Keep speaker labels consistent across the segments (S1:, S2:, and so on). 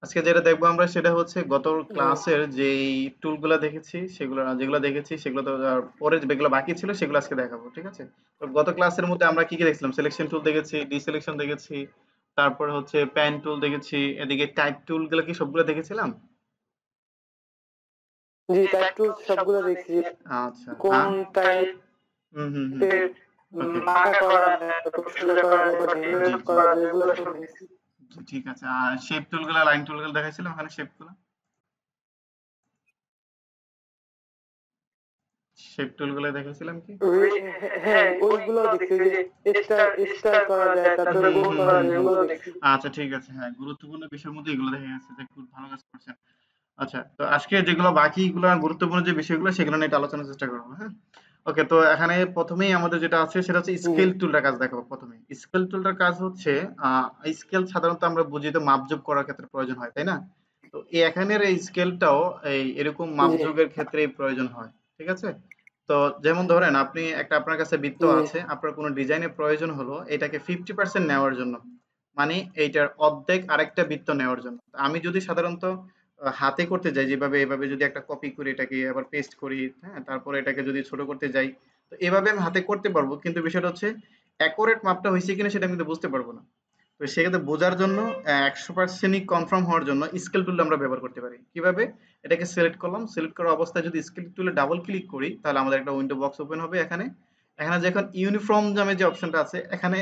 S1: আজকে যেটা দেখবো আমরা সেটা হচ্ছে গত ক্লাসের যেই টুলগুলো দেখেছি সেগুলো যেগুলো দেখেছি সেগুলো তো আর পরে যেগুলো বাকি ছিল সেগুলো আজকে দেখাবো, ঠিক আছে? তো গত ক্লাসের মধ্যে আমরা কি কি দেখছিলাম? সিলেকশন টুল দেখেছি, ডিসিলেকশন দেখেছি, তারপর হচ্ছে প্যান টুল দেখেছি, এদিকে টাইপ টুল গুলো কি সবগুলো দেখেছিলাম?
S2: জি, টাইপ টুলস সবগুলো দেখছি।
S1: আচ্ছা,
S2: কোন টাইপ
S1: হুম হুম হুম,
S2: এর
S1: ওকে,
S2: বাঁকা করা যায়, তারপর সোজা করা যায় বা
S1: জি
S2: ঢেলে
S1: জি
S2: করা যায়, এগুলো সব দেখছি।
S1: জি, ঠিক আছে। আর শেপ টুল গুলা, লাইন টুল গুলো দেখাইছিলাম, ওখানে শেপ টুল গুলো দেখাইছিলাম কি?
S2: হ্যাঁ, ওইগুলো দেখছি। ওই যে স্টার স্টার করা যায়, তারপরে
S1: হুম
S2: গোল
S1: হুম
S2: করা
S1: হুম
S2: যায়,
S1: হুম,
S2: এগুলো দেখছি।
S1: আচ্ছা ঠিক আছে, হ্যাঁ গুরুত্বপূর্ণ বিষয়ের মধ্যে এগুলো দেখা গেছে যে খুব ভালো কাজ করছেন। আচ্ছা, তো আজকে যেগুলো বাকি গুলো গুরুত্বপূর্ণ যে বিষয়গুলো সেগুলো নিয়ে একটু আলোচনার চেষ্টা করবো, হ্যাঁ? ওকে, তো এখানে প্রথমেই আমাদের যেটা আছে সেটা হচ্ছে
S2: জি
S1: স্কেল টুলটার কাজ দেখাবো প্রথমে। স্কেল টুলটার কাজ হচ্ছে স্কেল সাধারণত আমরা বুঝি তো মাপজোক করার ক্ষেত্রে প্রয়োজন হয়, তাই না? তো এখানের এই স্কেলটাও এই এরকম
S2: জি
S1: মাপজোকের ক্ষেত্রে প্রয়োজন হয়, ঠিক আছে? তো যেমন ধরেন আপনি একটা, আপনার কাছে বৃত্ত
S2: জি
S1: আছে, আপনার কোনো ডিজাইনের প্রয়োজন হলো এটাকে 50% নেওয়ার জন্য, মানে এইটার অর্ধেক আরেকটা বৃত্ত নেওয়ার জন্য। তো আমি যদি সাধারণত হাতে করতে যাই যেভাবে, এভাবে যদি একটা কপি করি এটাকে আবার পেস্ট করি, হ্যাঁ, তারপরে এটাকে যদি ছোট করতে যাই, তো এভাবে আমি হাতে করতে পারবো, কিন্তু বিষয়টা হচ্ছে অ্যাকুরেট মাপটা হয়েছে কিনা সেটা আমি কিন্তু বুঝতে পারবো না। তো সেক্ষেত্রে বোঝার জন্য 100% কনফার্ম হওয়ার জন্য স্কেল টুল আমরা ব্যবহার করতে পারি। কিভাবে? এটাকে সিলেক্ট করলাম, সিলেক্ট করা অবস্থায় যদি স্কেল টুলে ডাবল ক্লিক করি তাহলে আমাদের একটা উইন্ডো বক্স ওপেন হবে। এখানে এখানে যখন ইউনিফর্ম নামে যে অপশনটা আছে এখানে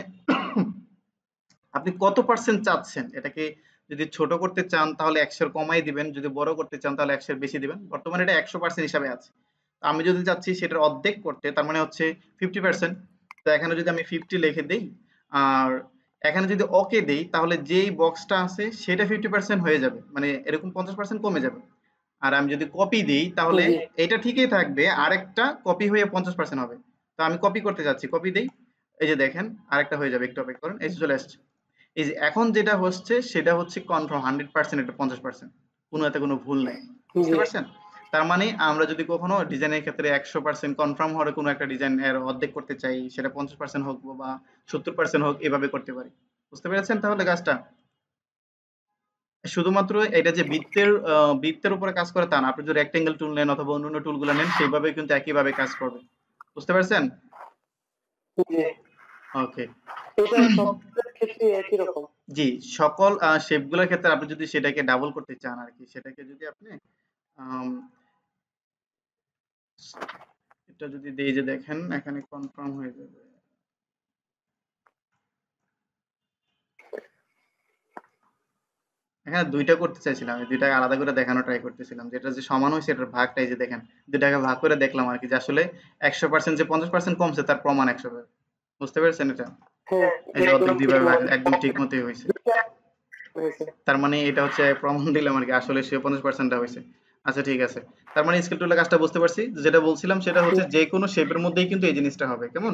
S1: আপনি কত পার্সেন্ট চাচ্ছেন এটাকে, যদি ছোট করতে চান তাহলে 100 এর কমাই দিবেন, যদি বড় করতে চান তাহলে 100 এর বেশি দিবেন। বর্তমানে এটা 100% হিসাবে আছে। তো আমি যদি চাচ্ছি সেটার অর্ধেক করতে, তার মানে হচ্ছে 50%। তো এখানে যদি আমি 50 লিখে দেই আর এখানে যদি ওকে দেই তাহলে যেই বক্সটা আছে সেটা 50% হয়ে যাবে, মানে এরকম 50% কমে যাবে। আর আমি যদি কপি দিই তাহলে
S2: জি
S1: এটা ঠিকই থাকবে, আরেকটা কপি হয়ে 50% হবে। তো আমি কপি করতে যাচ্ছি, কপি দেই, এই যে দেখেন আরেকটা হয়ে যাবে, একটু অপেক্ষা করেন, এই যে চলে আসছে। এই যে এখন যেটা হচ্ছে সেটা হচ্ছে কনফার্ম 100%, এটা 50%, কোনো এতে কোনো ভুল নাই। বুঝতে
S2: জি
S1: পারছেন? তার মানে আমরা যদি কখনো ডিজাইনের ক্ষেত্রে 100% কনফার্ম হওয়ার কোনো একটা ডিজাইন এর অর্ধেক করতে চাই, সেটা 50% হোক বা 70% হোক, এভাবে করতে পারি। বুঝতে পেরেছেন তাহলে কাজটা? শুধুমাত্র এটা যে বৃত্তের উপরে কাজ করে তা না, আপনি যদি রেক্টেঙ্গেল টুল নেন অথবা অন্যান্য টুলগুলো নেন সেইভাবে কিন্তু একইভাবে কাজ করবে। বুঝতে পারছেন?
S2: জি
S1: ওকে।
S2: এটা সবগুলোর ক্ষেত্রে একই রকম।
S1: জি, সকল শেপগুলোর ক্ষেত্রে আপনি যদি সেটাকে ডাবল করতে চান আরকি, সেটাকে যদি আপনি আম এটা যদি দেই, যে দেখেন এখানে কনফার্ম হয়ে যাবে। এখানে ২ টা করতে চাইছিলাম। আমি ২ টাকে আলাদা করে দেখানোর ট্রাই করতেছিলাম। যেটা যে সমান হইছে এটার ভাগটা এই যে দেখেন। ২ টাকে ভাগ করে দেখলাম আরকি যে আসলে ১০০% যে ৫০% কমছে তার প্রমাণ ১০০ বুঝতে পেরেছেন এটা?
S2: হ্যাঁ,
S1: এই যে
S2: একদম
S1: অর্ধেক ২
S2: ঠিক
S1: ভাবে ভাগ,
S2: মতো
S1: একদম ঠিক মতোই হইছে।
S2: হয়েছে।
S1: তার মানে এটা হচ্ছে প্রমাণ দিলাম আরকি আসলে সে ৫০% টা হইছে। আচ্ছা ঠিক আছে। তার মানে স্কেল টুলের কাজটা বুঝতে পারছি। যেটা বলছিলাম সেটা হচ্ছে যেকোনো শেপের মধ্যেই কিন্তু এই জিনিসটা হবে। কেমন?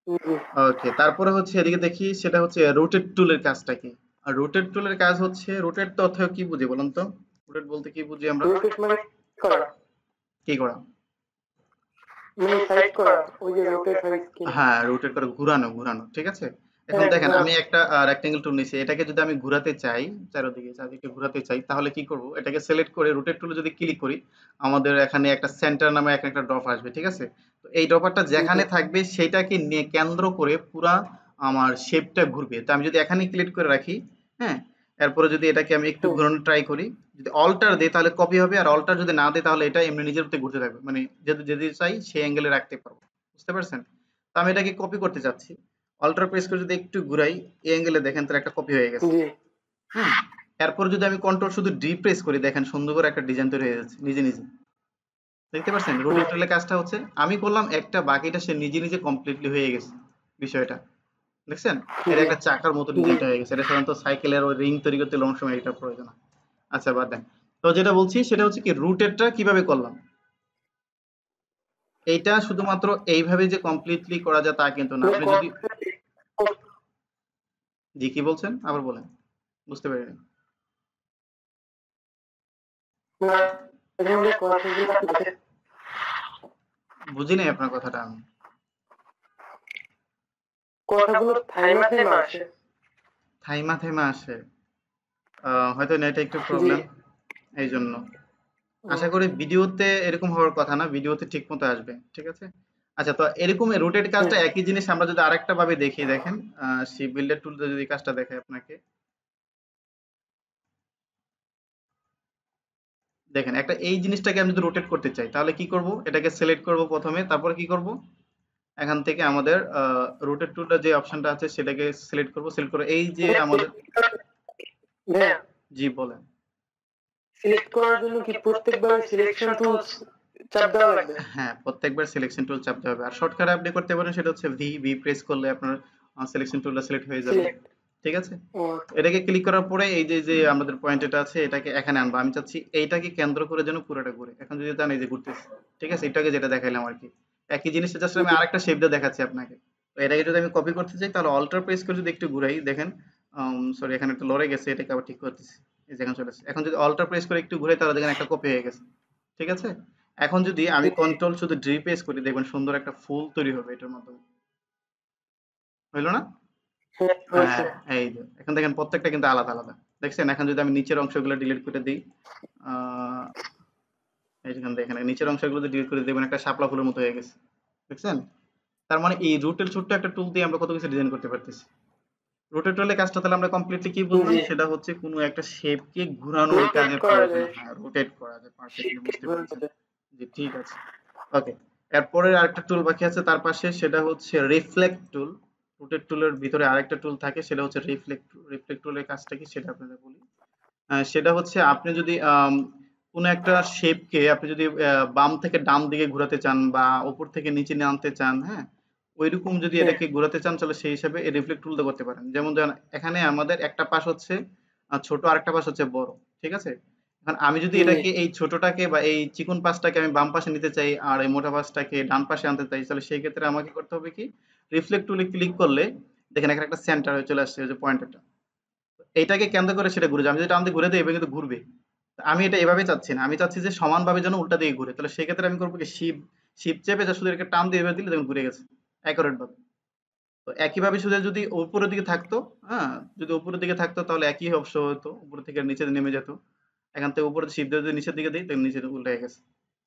S2: জি
S1: ওকে, তারপরে হচ্ছে এদিকে দেখি সেটা হচ্ছে রোটেট টুলের কাজটা কি? আর রোটেট টুলের কাজ হচ্ছে, রোটেট তো অর্থ কি বুঝি বলুন তো? রোটেট বলতে কি বুঝি আমরা?
S2: রোটেট মানে করা,
S1: কি করা?
S2: মানে সাইড করা, ওই যে রোটেট হয় স্ক্রিন।
S1: হ্যাঁ, রোটেট করে ঘুরানো, ঘুরানো। ঠিক আছে? এখন
S2: হ্যাঁ
S1: দেখেন আমি
S2: ঘোরানো।
S1: একটা রেক্টেঙ্গেল টুল নিছি। এটাকে যদি আমি ঘুরাতে চাই, চারিদিকে ঘুরাতে চাই তাহলে কি করব? এটাকে সিলেক্ট করে রোটেট টুলে যদি ক্লিক করি, আমাদের এখানে একটা সেন্টার নামে একটা ড্রপ আসবে। ঠিক আছে? তো এই ড্রপারটা
S2: জি
S1: যেখানে থাকবে সেটাকে নিয়ে কেন্দ্র করে পুরা আমার শেপটা ঘুরবে। তো আমি যদি এখানেই ক্লিক করে রাখি, হ্যাঁ? এরপরে যদি এটাকে আমি একটু
S2: হুম,
S1: ঘোরানোর ট্রাই করি, যদি অল্টার দেই তাহলে কপি হবে, আর অল্টার যদি না দেই তাহলে এটা এমনি নিজের মতো ঘুরতে থাকবে। মানে যদি যেতে চাই সেই অ্যাঙ্গেলে রাখতে পারবো। বুঝতে পারছেন? তো আমি এটাকে কপি করতে চাচ্ছি। অল্টার প্রেস করে যদি একটু ঘুরাই এই অ্যাঙ্গেলে দেখেন তাহলে একটা কপি হয়ে গেছে।
S2: জি
S1: হুম? এরপর যদি আমি কন্ট্রোল শুধু ডি প্রেস করি দেখেন সুন্দর করে একটা ডিজাইন তৈরি হয়ে যাচ্ছে নিজে, নিজে। দেখতে পাচ্ছেন?
S2: হুম,
S1: রোটেট টুলের কাজটা হচ্ছে আমি করলাম একটা, বাকিটা সে নিজে, নিজে কমপ্লিটলি হয়ে গেছে বিষয়টা। দেখছেন? এটা
S2: জি
S1: একটা চাকার মতো
S2: জি
S1: ডিজাইনটা হয়ে গেছে। এটা সাধারণত সাইকেলের ওই রিং তৈরি করতে লং সময় এটা প্রয়োজন হয়। আচ্ছা বাদ দেন। তো যেটা বলছি সেটা হচ্ছে কি রুটেটটা কিভাবে করলাম? এইটা শুধুমাত্র এইভাবে যে কমপ্লিটলি করা যায় তা কিন্তু না।
S2: মানে
S1: আপনি যদি, জি কি বলছেন? আবার বলেন। বুঝতে পারিনি।
S2: মাঝে মধ্যে কথাগুলো আসে।
S1: বুঝি নাই আপনার কথাটা আমি।
S2: কথাগুলো থাইমা থাইমা আসে।
S1: থাইমা, থাইমা আসে। হয়তো নেটে একটু
S2: জি।
S1: প্রবলেম, এই জন্য। আশা করি ভিডিওতে এরকম হওয়ার কথা না, ভিডিওতে ঠিক মতো আসবে, ঠিক আছে। আচ্ছা, তো এরকম রোটেট কাজটা
S2: হুম,
S1: একই জিনিস আমরা যদি আরেকটা ভাবে দেখি, দেখেন সি বিল্ডার টুলতে যদি কাজটা দেখায় আপনাকে, দেখেন একটা এই জিনিসটাকে আমি যদি রোটেট করতে চাই তাহলে কি করব, এটাকে সিলেক্ট করব প্রথমে, তারপর কি করব, এখান থেকে আমাদের রোটেট টুলটা যে অপশনটা আছে সেটাকে সিলেক্ট করব, সিলেক্ট করে এই যে আমাদের,
S2: ভাইয়া
S1: জি বলেন।
S2: সিলেক্ট করার জন্য কি প্রত্যেকবার সিলেকশন টুলস চাপ দেওয়া লাগবে?
S1: হ্যাঁ, প্রত্যেকবার সিলেকশন টুল চাপতে হবে। আর শর্টকাটে আপনি করতে পারেন সেটা হচ্ছে ভি প্রেস করলে আপনার সিলেকশন টুলটা সিলেক্ট হয়ে যাবে।
S2: সিলেক্ট
S1: ঠিক আছে?
S2: ও
S1: এটাকে ক্লিক করার পরে এই যে আমাদের পয়েন্ট এটা আছে এটাকে এখানে আনবো। আমি চাচ্ছি এইটাকে কেন্দ্র করে যেন পুরোটা ঘুরে। এখন যদি চান এই যে ঘুরতেছে। ঠিক আছে? এটাকে যেটা দেখাইলাম আরকি। একই জিনিসটা জাস্ট আমি আরেকটা শেপ দিয়ে দেখাচ্ছি আপনাকে। তো এটাকে যদি আমি কপি করতে চাই তাহলে অল্টার প্রেস করে যদি একটু ঘুরাই দেখেন, সরি এখানে একটু লড়ে গেছে, এটাকে আবার ঠিক করতেছি। এই যে এখন চলে আসছে। এখন যদি অল্টার প্রেস করে একটু ঘুরাই তাহলে দেখেন একটা কপি হয়ে গেছে। ঠিক আছে? এখন যদি আমি কন্ট্রোল শুধু ডি প্রেস করি দেখবেন সুন্দর একটা ফুল তৈরি হবে এটার মাধ্যমে। হইল না?
S2: হ্যাঁ
S1: হ্যাঁ,
S2: হয়েছে।
S1: এই যে। এখন দেখেন প্রত্যেকটা কিন্তু আলাদা, আলাদা। দেখছেন? এখন যদি আমি নিচের অংশগুলো ডিলিট করে দেই, আ এই যেখানে দেখেন নিচের অংশগুলো যদি ডিলিট করে দেখবেন একটা শাপলা ফুলের মতো হয়ে গেছে। দেখছেন? তার মানে এই রুটের ছোট্ট একটা টুল দিয়ে আমরা কত কিছু ডিজাইন করতে পারতেছি। রোটেট হলে কাজটা তাহলে আমরা কমপ্লিটলি কি বুঝলাম?
S2: জি,
S1: সেটা হচ্ছে কোনো একটা শেপকে ঘুরানোর
S2: রোটেট
S1: কাজে
S2: করা
S1: প্রয়োজন।
S2: যায়,
S1: হ্যাঁ, রোটেট করা যায়। পারফেক্টলি
S2: শিফট
S1: বুঝতে
S2: ঘোরানো
S1: পেরেছেন।
S2: যায়।
S1: জি, ঠিক আছে। ওকে। এরপরে আরেকটা টুল বাকি আছে তার পাশে, সেটা হচ্ছে রিফ্লেক্ট টুল। রোটেট টুলের ভিতরে আরেকটা টুল থাকে সেটা হচ্ছে রিফ্লেক্ট টুল। রিফ্লেক্ট টুলের কাজটা কি সেটা আপনাদের বলি। সেটা হচ্ছে আপনি যদি কোনো একটা শেপকে আপনি যদি বাম থেকে ডান দিকে ঘোরাতে চান বা উপর থেকে নিচে নিয়ে আনতে চান, হ্যাঁ? ঐরকম যদি
S2: হ্যাঁ,
S1: এটাকে ঘোরাতে চান তাহলে সেই হিসাবে এই রিফ্লেক্ট টুলটা করতে পারেন। যেমন ধরেন এখানে আমাদের একটা পাশ হচ্ছে ছোট, আরেকটা পাশ হচ্ছে বড়। ঠিক আছে? এখন আমি যদি
S2: জি,
S1: এটাকে এই ছোটটাকে বা এই চিকন পাশটাকে আমি বাম পাশে নিতে চাই আর এই মোটা পাশটাকে ডান পাশে আনতে চাই তাহলে সেই ক্ষেত্রে আমাকে করতে হবে কি? রিফ্লেক্ট টুলে ক্লিক করলে দেখেন এখানে একটা সেন্টার হয়ে চলে আসছে ওই যে পয়েন্টারটা। এইটাকে কেন্দ্র করে সেটা ঘুরে যাবে। আমি যদি টান দিয়ে ঘুরে দেই এভাবে কিন্তু ঘুরবে। আমি এটা এভাবে চাচ্ছি না। আমি চাচ্ছি যে সমানভাবে যেন উল্টা দিকে ঘুরে। তাহলে সেক্ষেত্রে আমি করব কি শিপ চেপে জাস্ট শুধু এটাকে টান দিয়ে এভাবে দিলে দেখুন ঘুরে গেছে। অ্যাকুরেট ভাবে। তো একইভাবে শুধু যদি উপরের দিকে থাকতো, হ্যাঁ? যদি উপরের দিকে থাকতো তাহলে একই অবশ্য হতো। উপর থেকে নিচে নেমে যেত। এখান থেকে উপরে শিপ দিয়ে যদি নিচের দিকে দেই তাহলে নিচে উল্টে গেছে।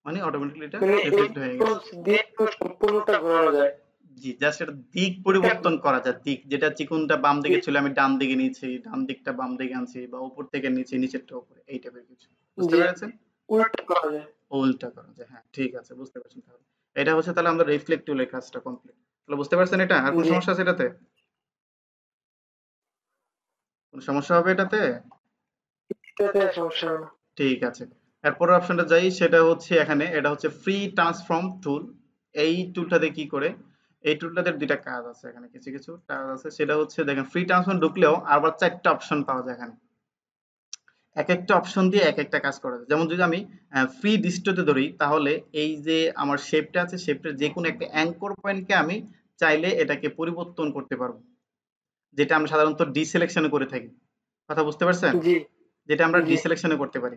S1: মানে অটোমেটিক্যালি এটা
S2: মানে এই
S1: রিফ্লেক্ট হয়ে গেছে।
S2: টুলস দিয়ে তো সম্পূর্ণটা ঘোরানো যায়।
S1: জি, জাস্ট এটা দিক
S2: এটা
S1: পরিবর্তন করা যায়। দিক যেটা চিকনটা বাম দিকে ছিল আমি ডান দিকে নিয়েছি, ডান দিকটা বাম দিকে আনছি বা উপর থেকে নিচে, নিচেরটা উপরে এই টাইপের কিছু। বুঝতে
S2: জি,
S1: পেরেছেন?
S2: উল্টা করা যায়।
S1: উল্টা করা যায়। হ্যাঁ, ঠিক আছে বুঝতে পারছেন তাহলে। এটা হচ্ছে তাহলে আমরা রিফ্লেক্ট টুলের কাজটা কমপ্লিট। তাহলে বুঝতে পারছেন এটা? আর কোন
S2: জি,
S1: সমস্যা আছে এটাতে? কোন সমস্যা হবে এটাতে?
S2: এটাতে সমস্যা হবে না।
S1: ঠিক আছে। এরপরের অপশনটা যাই সেটা হচ্ছে এখানে এটা হচ্ছে ফ্রি ট্রান্সফর্ম টুল। এই টুলটাতে কি করে? এই টুলটাতে ২ টা কাজ আছে এখানে কিছু, কিছু কাজ আছে। সেটা হচ্ছে দেখেন ফ্রি ট্রান্সফর্ম ঢুকলেও আবার ৪ টা অপশন পাওয়া যায় এখানে। একেকটা অপশন দিয়ে একেকটা কাজ করা যায়। যেমন যদি আমি ফ্রি ডিস্টোতে ধরি তাহলে এই যে আমার শেপটা আছে শেপটার যেকোনো একটা অ্যাঙ্কর পয়েন্টকে আমি চাইলে এটাকে পরিবর্তন করতে পারবো। যেটা আমরা সাধারণত ডিসিলেকশন এ করে থাকি। কথা বুঝতে পারছেন?
S2: জি,
S1: যেটা আমরা
S2: জি,
S1: ডিসিলেকশন এ করতে পারি।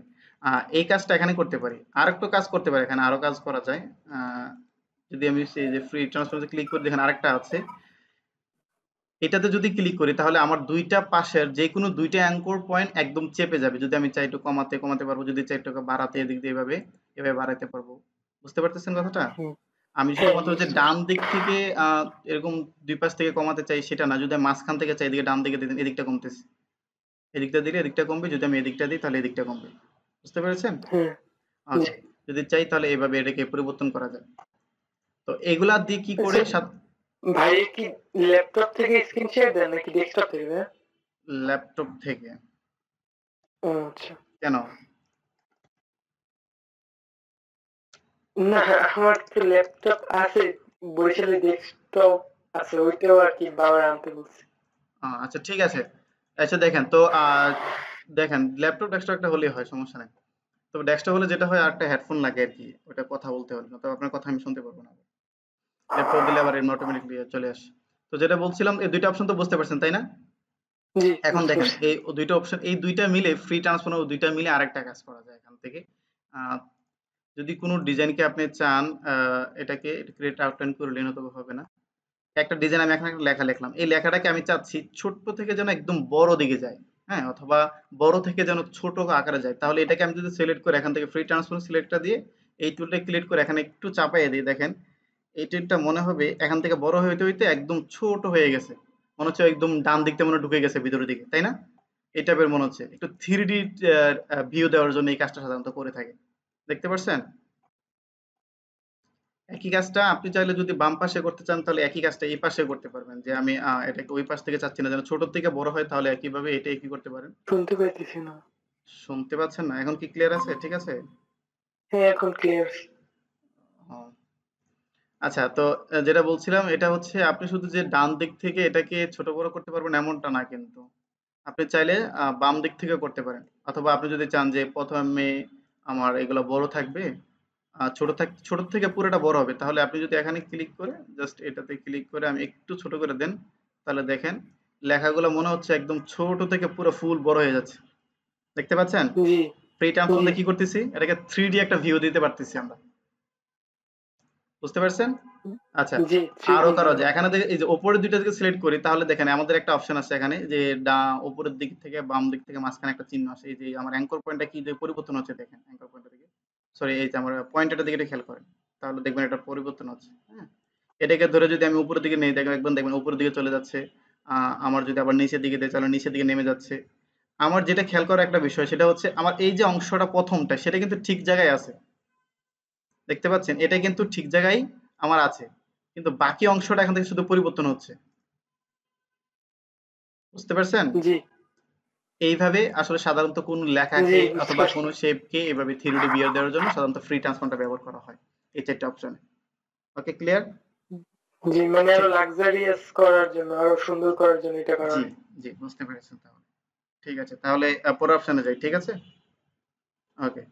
S1: এই কাজটা এখানে করতে পারি। আরেকটা কাজ করতে পারি এখানে আরো কাজ করা যায়। আ যদি আমি সেই যে ফ্রি ট্রান্সফর্ম এ ক্লিক করি দেখেন আরেকটা আছে। এটাতে যদি ক্লিক করি তাহলে আমার ২ টা পাশের যেকোনো ২ টা অ্যাঙ্কর পয়েন্ট একদম চেপে যাবে। যদি আমি চাই একটু কমাতে, কমাতে পারবো। যদি চাই একটু বাড়াতে এদিক দিয়ে এভাবে, এভাবে বাড়াইতে পারবো। বুঝতে পারতেছেন কথাটা?
S2: হুম,
S1: আমি
S2: হ্যাঁ
S1: শুধুমাত্র যে
S2: বুঝতে
S1: ডান
S2: পারছি।
S1: দিক থেকে এরকম ২ পাশ থেকে কমাতে চাই সেটা না। যদি আমি মাঝখান থেকে চাই এদিকে ডান দিকে দিলেন এদিকটা কমতেছে। এদিকটা দিলে এদিকটা কমবে। যদি আমি এদিকটা দিই তাহলে এদিকটা কমবে। বুঝতে পেরেছেন?
S2: হ্যাঁ, জি।
S1: ওকে। যদি চাই তাহলে এভাবে এটাকে পরিবর্তন করা যায়। তো এগুলা দিয়ে কি করে
S2: আচ্ছা, ভাইয়া কি ল্যাপটপ থেকে স্ক্রিন শেয়ার দেন নাকি ডেস্কটপ থেকে ভাইয়া?
S1: ল্যাপটপ থেকে।
S2: ও আচ্ছা।
S1: কেন?
S2: না, আমার তো ল্যাপটপ আছে। বরিশালে ডেস্কটপ আছে। ওইটাও আরকি বাবার আনতে বলছে।
S1: আচ্ছা ঠিক আছে। আচ্ছা দেখেন তো দেখেন ল্যাপটপ ডেস্কটপ একটা হলেই হয় সমস্যা নাই। তবে ডেস্কটপ হলে যেটা হয় আরেকটা হেডফোন লাগে আরকি। ওটা কথা বলতে হলে। নয়তো আপনার কথা আমি শুনতে পারব না। ল্যাপটপ দিলে আবার এমনি অটোমেটিক্যালি চলে আসে। তো যেটা বলছিলাম এই ২ টা অপশন তো বুঝতে পারছেন, তাই না?
S2: জি,
S1: এখন
S2: বুঝতে
S1: দেখেন
S2: পারছি।
S1: এই ২ টা অপশন এই ২ টা মিলে ফ্রি ট্রান্সফর্ম ও ২ টা মিলে আরেকটা কাজ করা যায় এখান থেকে। আ যদি কোন ডিজাইনকে আপনি চান আ এটাকে ক্রিয়েট আউটলাইন করলেন অথবা হবে না। একটা ডিজাইন আমি এখানে একটা লেখা লিখলাম। এই লেখাটাকে আমি চাচ্ছি ছোট্ট থেকে যেন একদম বড় দিকে যায়। হ্যাঁ, অথবা বড় থেকে যেন ছোট আকারে যায়। তাহলে এটাকে আমি যদি সিলেক্ট করে এখান থেকে ফ্রি ট্রান্সফর্ম সিলেক্টটা দিয়ে এই টুলটা ক্লিক করে এখানে একটু চাপাইয়া দিই, দেখেন এই টুলটা মনে হবে এখান থেকে বড় হইতে হইতে একদম ছোট হয়ে গেছে। মনে হচ্ছে একদম ডান দিক থেকে মনে হয় ঢুকে গেছে ভিতরের দিকে, তাই না? এই টাইপের মনে হচ্ছে। একটু 3D ভিউ দেওয়ার জন্য এই কাজটা সাধারণত করে থাকে। দেখতে পারছেন? একই কাজটা আপনি চাইলে যদি বাম পাশে করতে চান তাহলে একই কাজটা এই পাশে করতে পারবেন। যে আমি এটাকে ওই পাশ থেকে চাচ্ছি না যেন ছোট থেকে বড় হয়, তাহলে একইভাবে এটাই কি করতে পারেন।
S2: শুনতে পাইতেছি না।
S1: শুনতে পাচ্ছেন না? এখন কি ক্লিয়ার আছে? ঠিক আছে?
S2: হ্যাঁ, এখন ক্লিয়ার।
S1: ও, আচ্ছা, তো যেটা বলছিলাম এটা হচ্ছে আপনি শুধু যে ডান দিক থেকে এটাকে ছোট বড় করতে পারবেন এমনটা না কিন্তু। আপনি চাইলে বাম দিক থেকেও করতে পারেন। অথবা আপনি যদি চান যে ১ম এ আমার এগুলা বড় থাকবে, ছোট থেকে পুরোটা বড় হবে, তাহলে আপনি যদি এখানে ক্লিক করে জাস্ট এটাতে ক্লিক করে আমি একটু ছোট করে দেন, তাহলে দেখেন লেখাগুলো মনে হচ্ছে একদম ছোট থেকে পুরো ফুল বড় হয়ে যাচ্ছে। দেখতে পাচ্ছেন?
S2: জি,
S1: ফ্রি ট্রান্সফর্ম
S2: জি,
S1: দিয়ে কি করতেছি? এটাকে 3D একটা ভিউ দিতে পারতেছি আমরা। বুঝতে পারছেন? আচ্ছা,
S2: জি,
S1: আরো
S2: 3D
S1: কারো
S2: ভিউ।
S1: যে এখানে এই যে উপরের দুইটা যদি সিলেক্ট করি তাহলে দেখেন আমাদের একটা অপশন আছে এখানে যে উপরের দিক থেকে বাম দিক থেকে মাঝখানে একটা চিহ্ন আছে। এই যে আমার অ্যাঙ্কর পয়েন্টটা কি যে পরিবর্তন হচ্ছে দেখেন অ্যাঙ্কর পয়েন্টের দিকে। সরি, এই যে আমার পয়েন্টারটার দিকে একটু খেয়াল করেন। তাহলে দেখবেন এটা পরিবর্তন হচ্ছে। হ্যাঁ? এটাকে ধরে যদি আমি উপরের দিকে নেই দেখবেন উপরের দিকে চলে যাচ্ছে। আমার যদি আবার নিচের দিকে দেই তাহলে নিচের দিকে নেমে যাচ্ছে। আমার যেটা খেয়াল করার একটা বিষয় সেটা হচ্ছে আমার এই যে অংশটা প্রথমটা সেটা কিন্তু ঠিক জায়গায় আছে। দেখতে পাচ্ছেন? এটা কিন্তু ঠিক জায়গায় আমার আছে। কিন্তু বাকি অংশটা এখান থেকে শুধু পরিবর্তন হচ্ছে। বুঝতে পারছেন?
S2: জি,
S1: এইভাবে আসলে সাধারণত কোন
S2: জি,
S1: লেখাকে
S2: বুঝতে
S1: অথবা
S2: পারছি।
S1: কোন শেপকে এভাবে 3D বিয়ার দেওয়ার জন্য সাধারণত ফ্রি ট্রান্সফর্মটা ব্যবহার করা হয়। এই ৪ টা অপশনে। ওকে, ক্লিয়ার?
S2: জি, মানে আরো
S1: ঠিক।
S2: লাক্সারিয়াস করার জন্য, আরো সুন্দর করার জন্য এটা করা
S1: জি,
S2: হয়।
S1: জি, বুঝতে পেরেছেন তাহলে। ঠিক আছে। তাহলে পরের অপশনে যাই। ঠিক আছে? ওকে।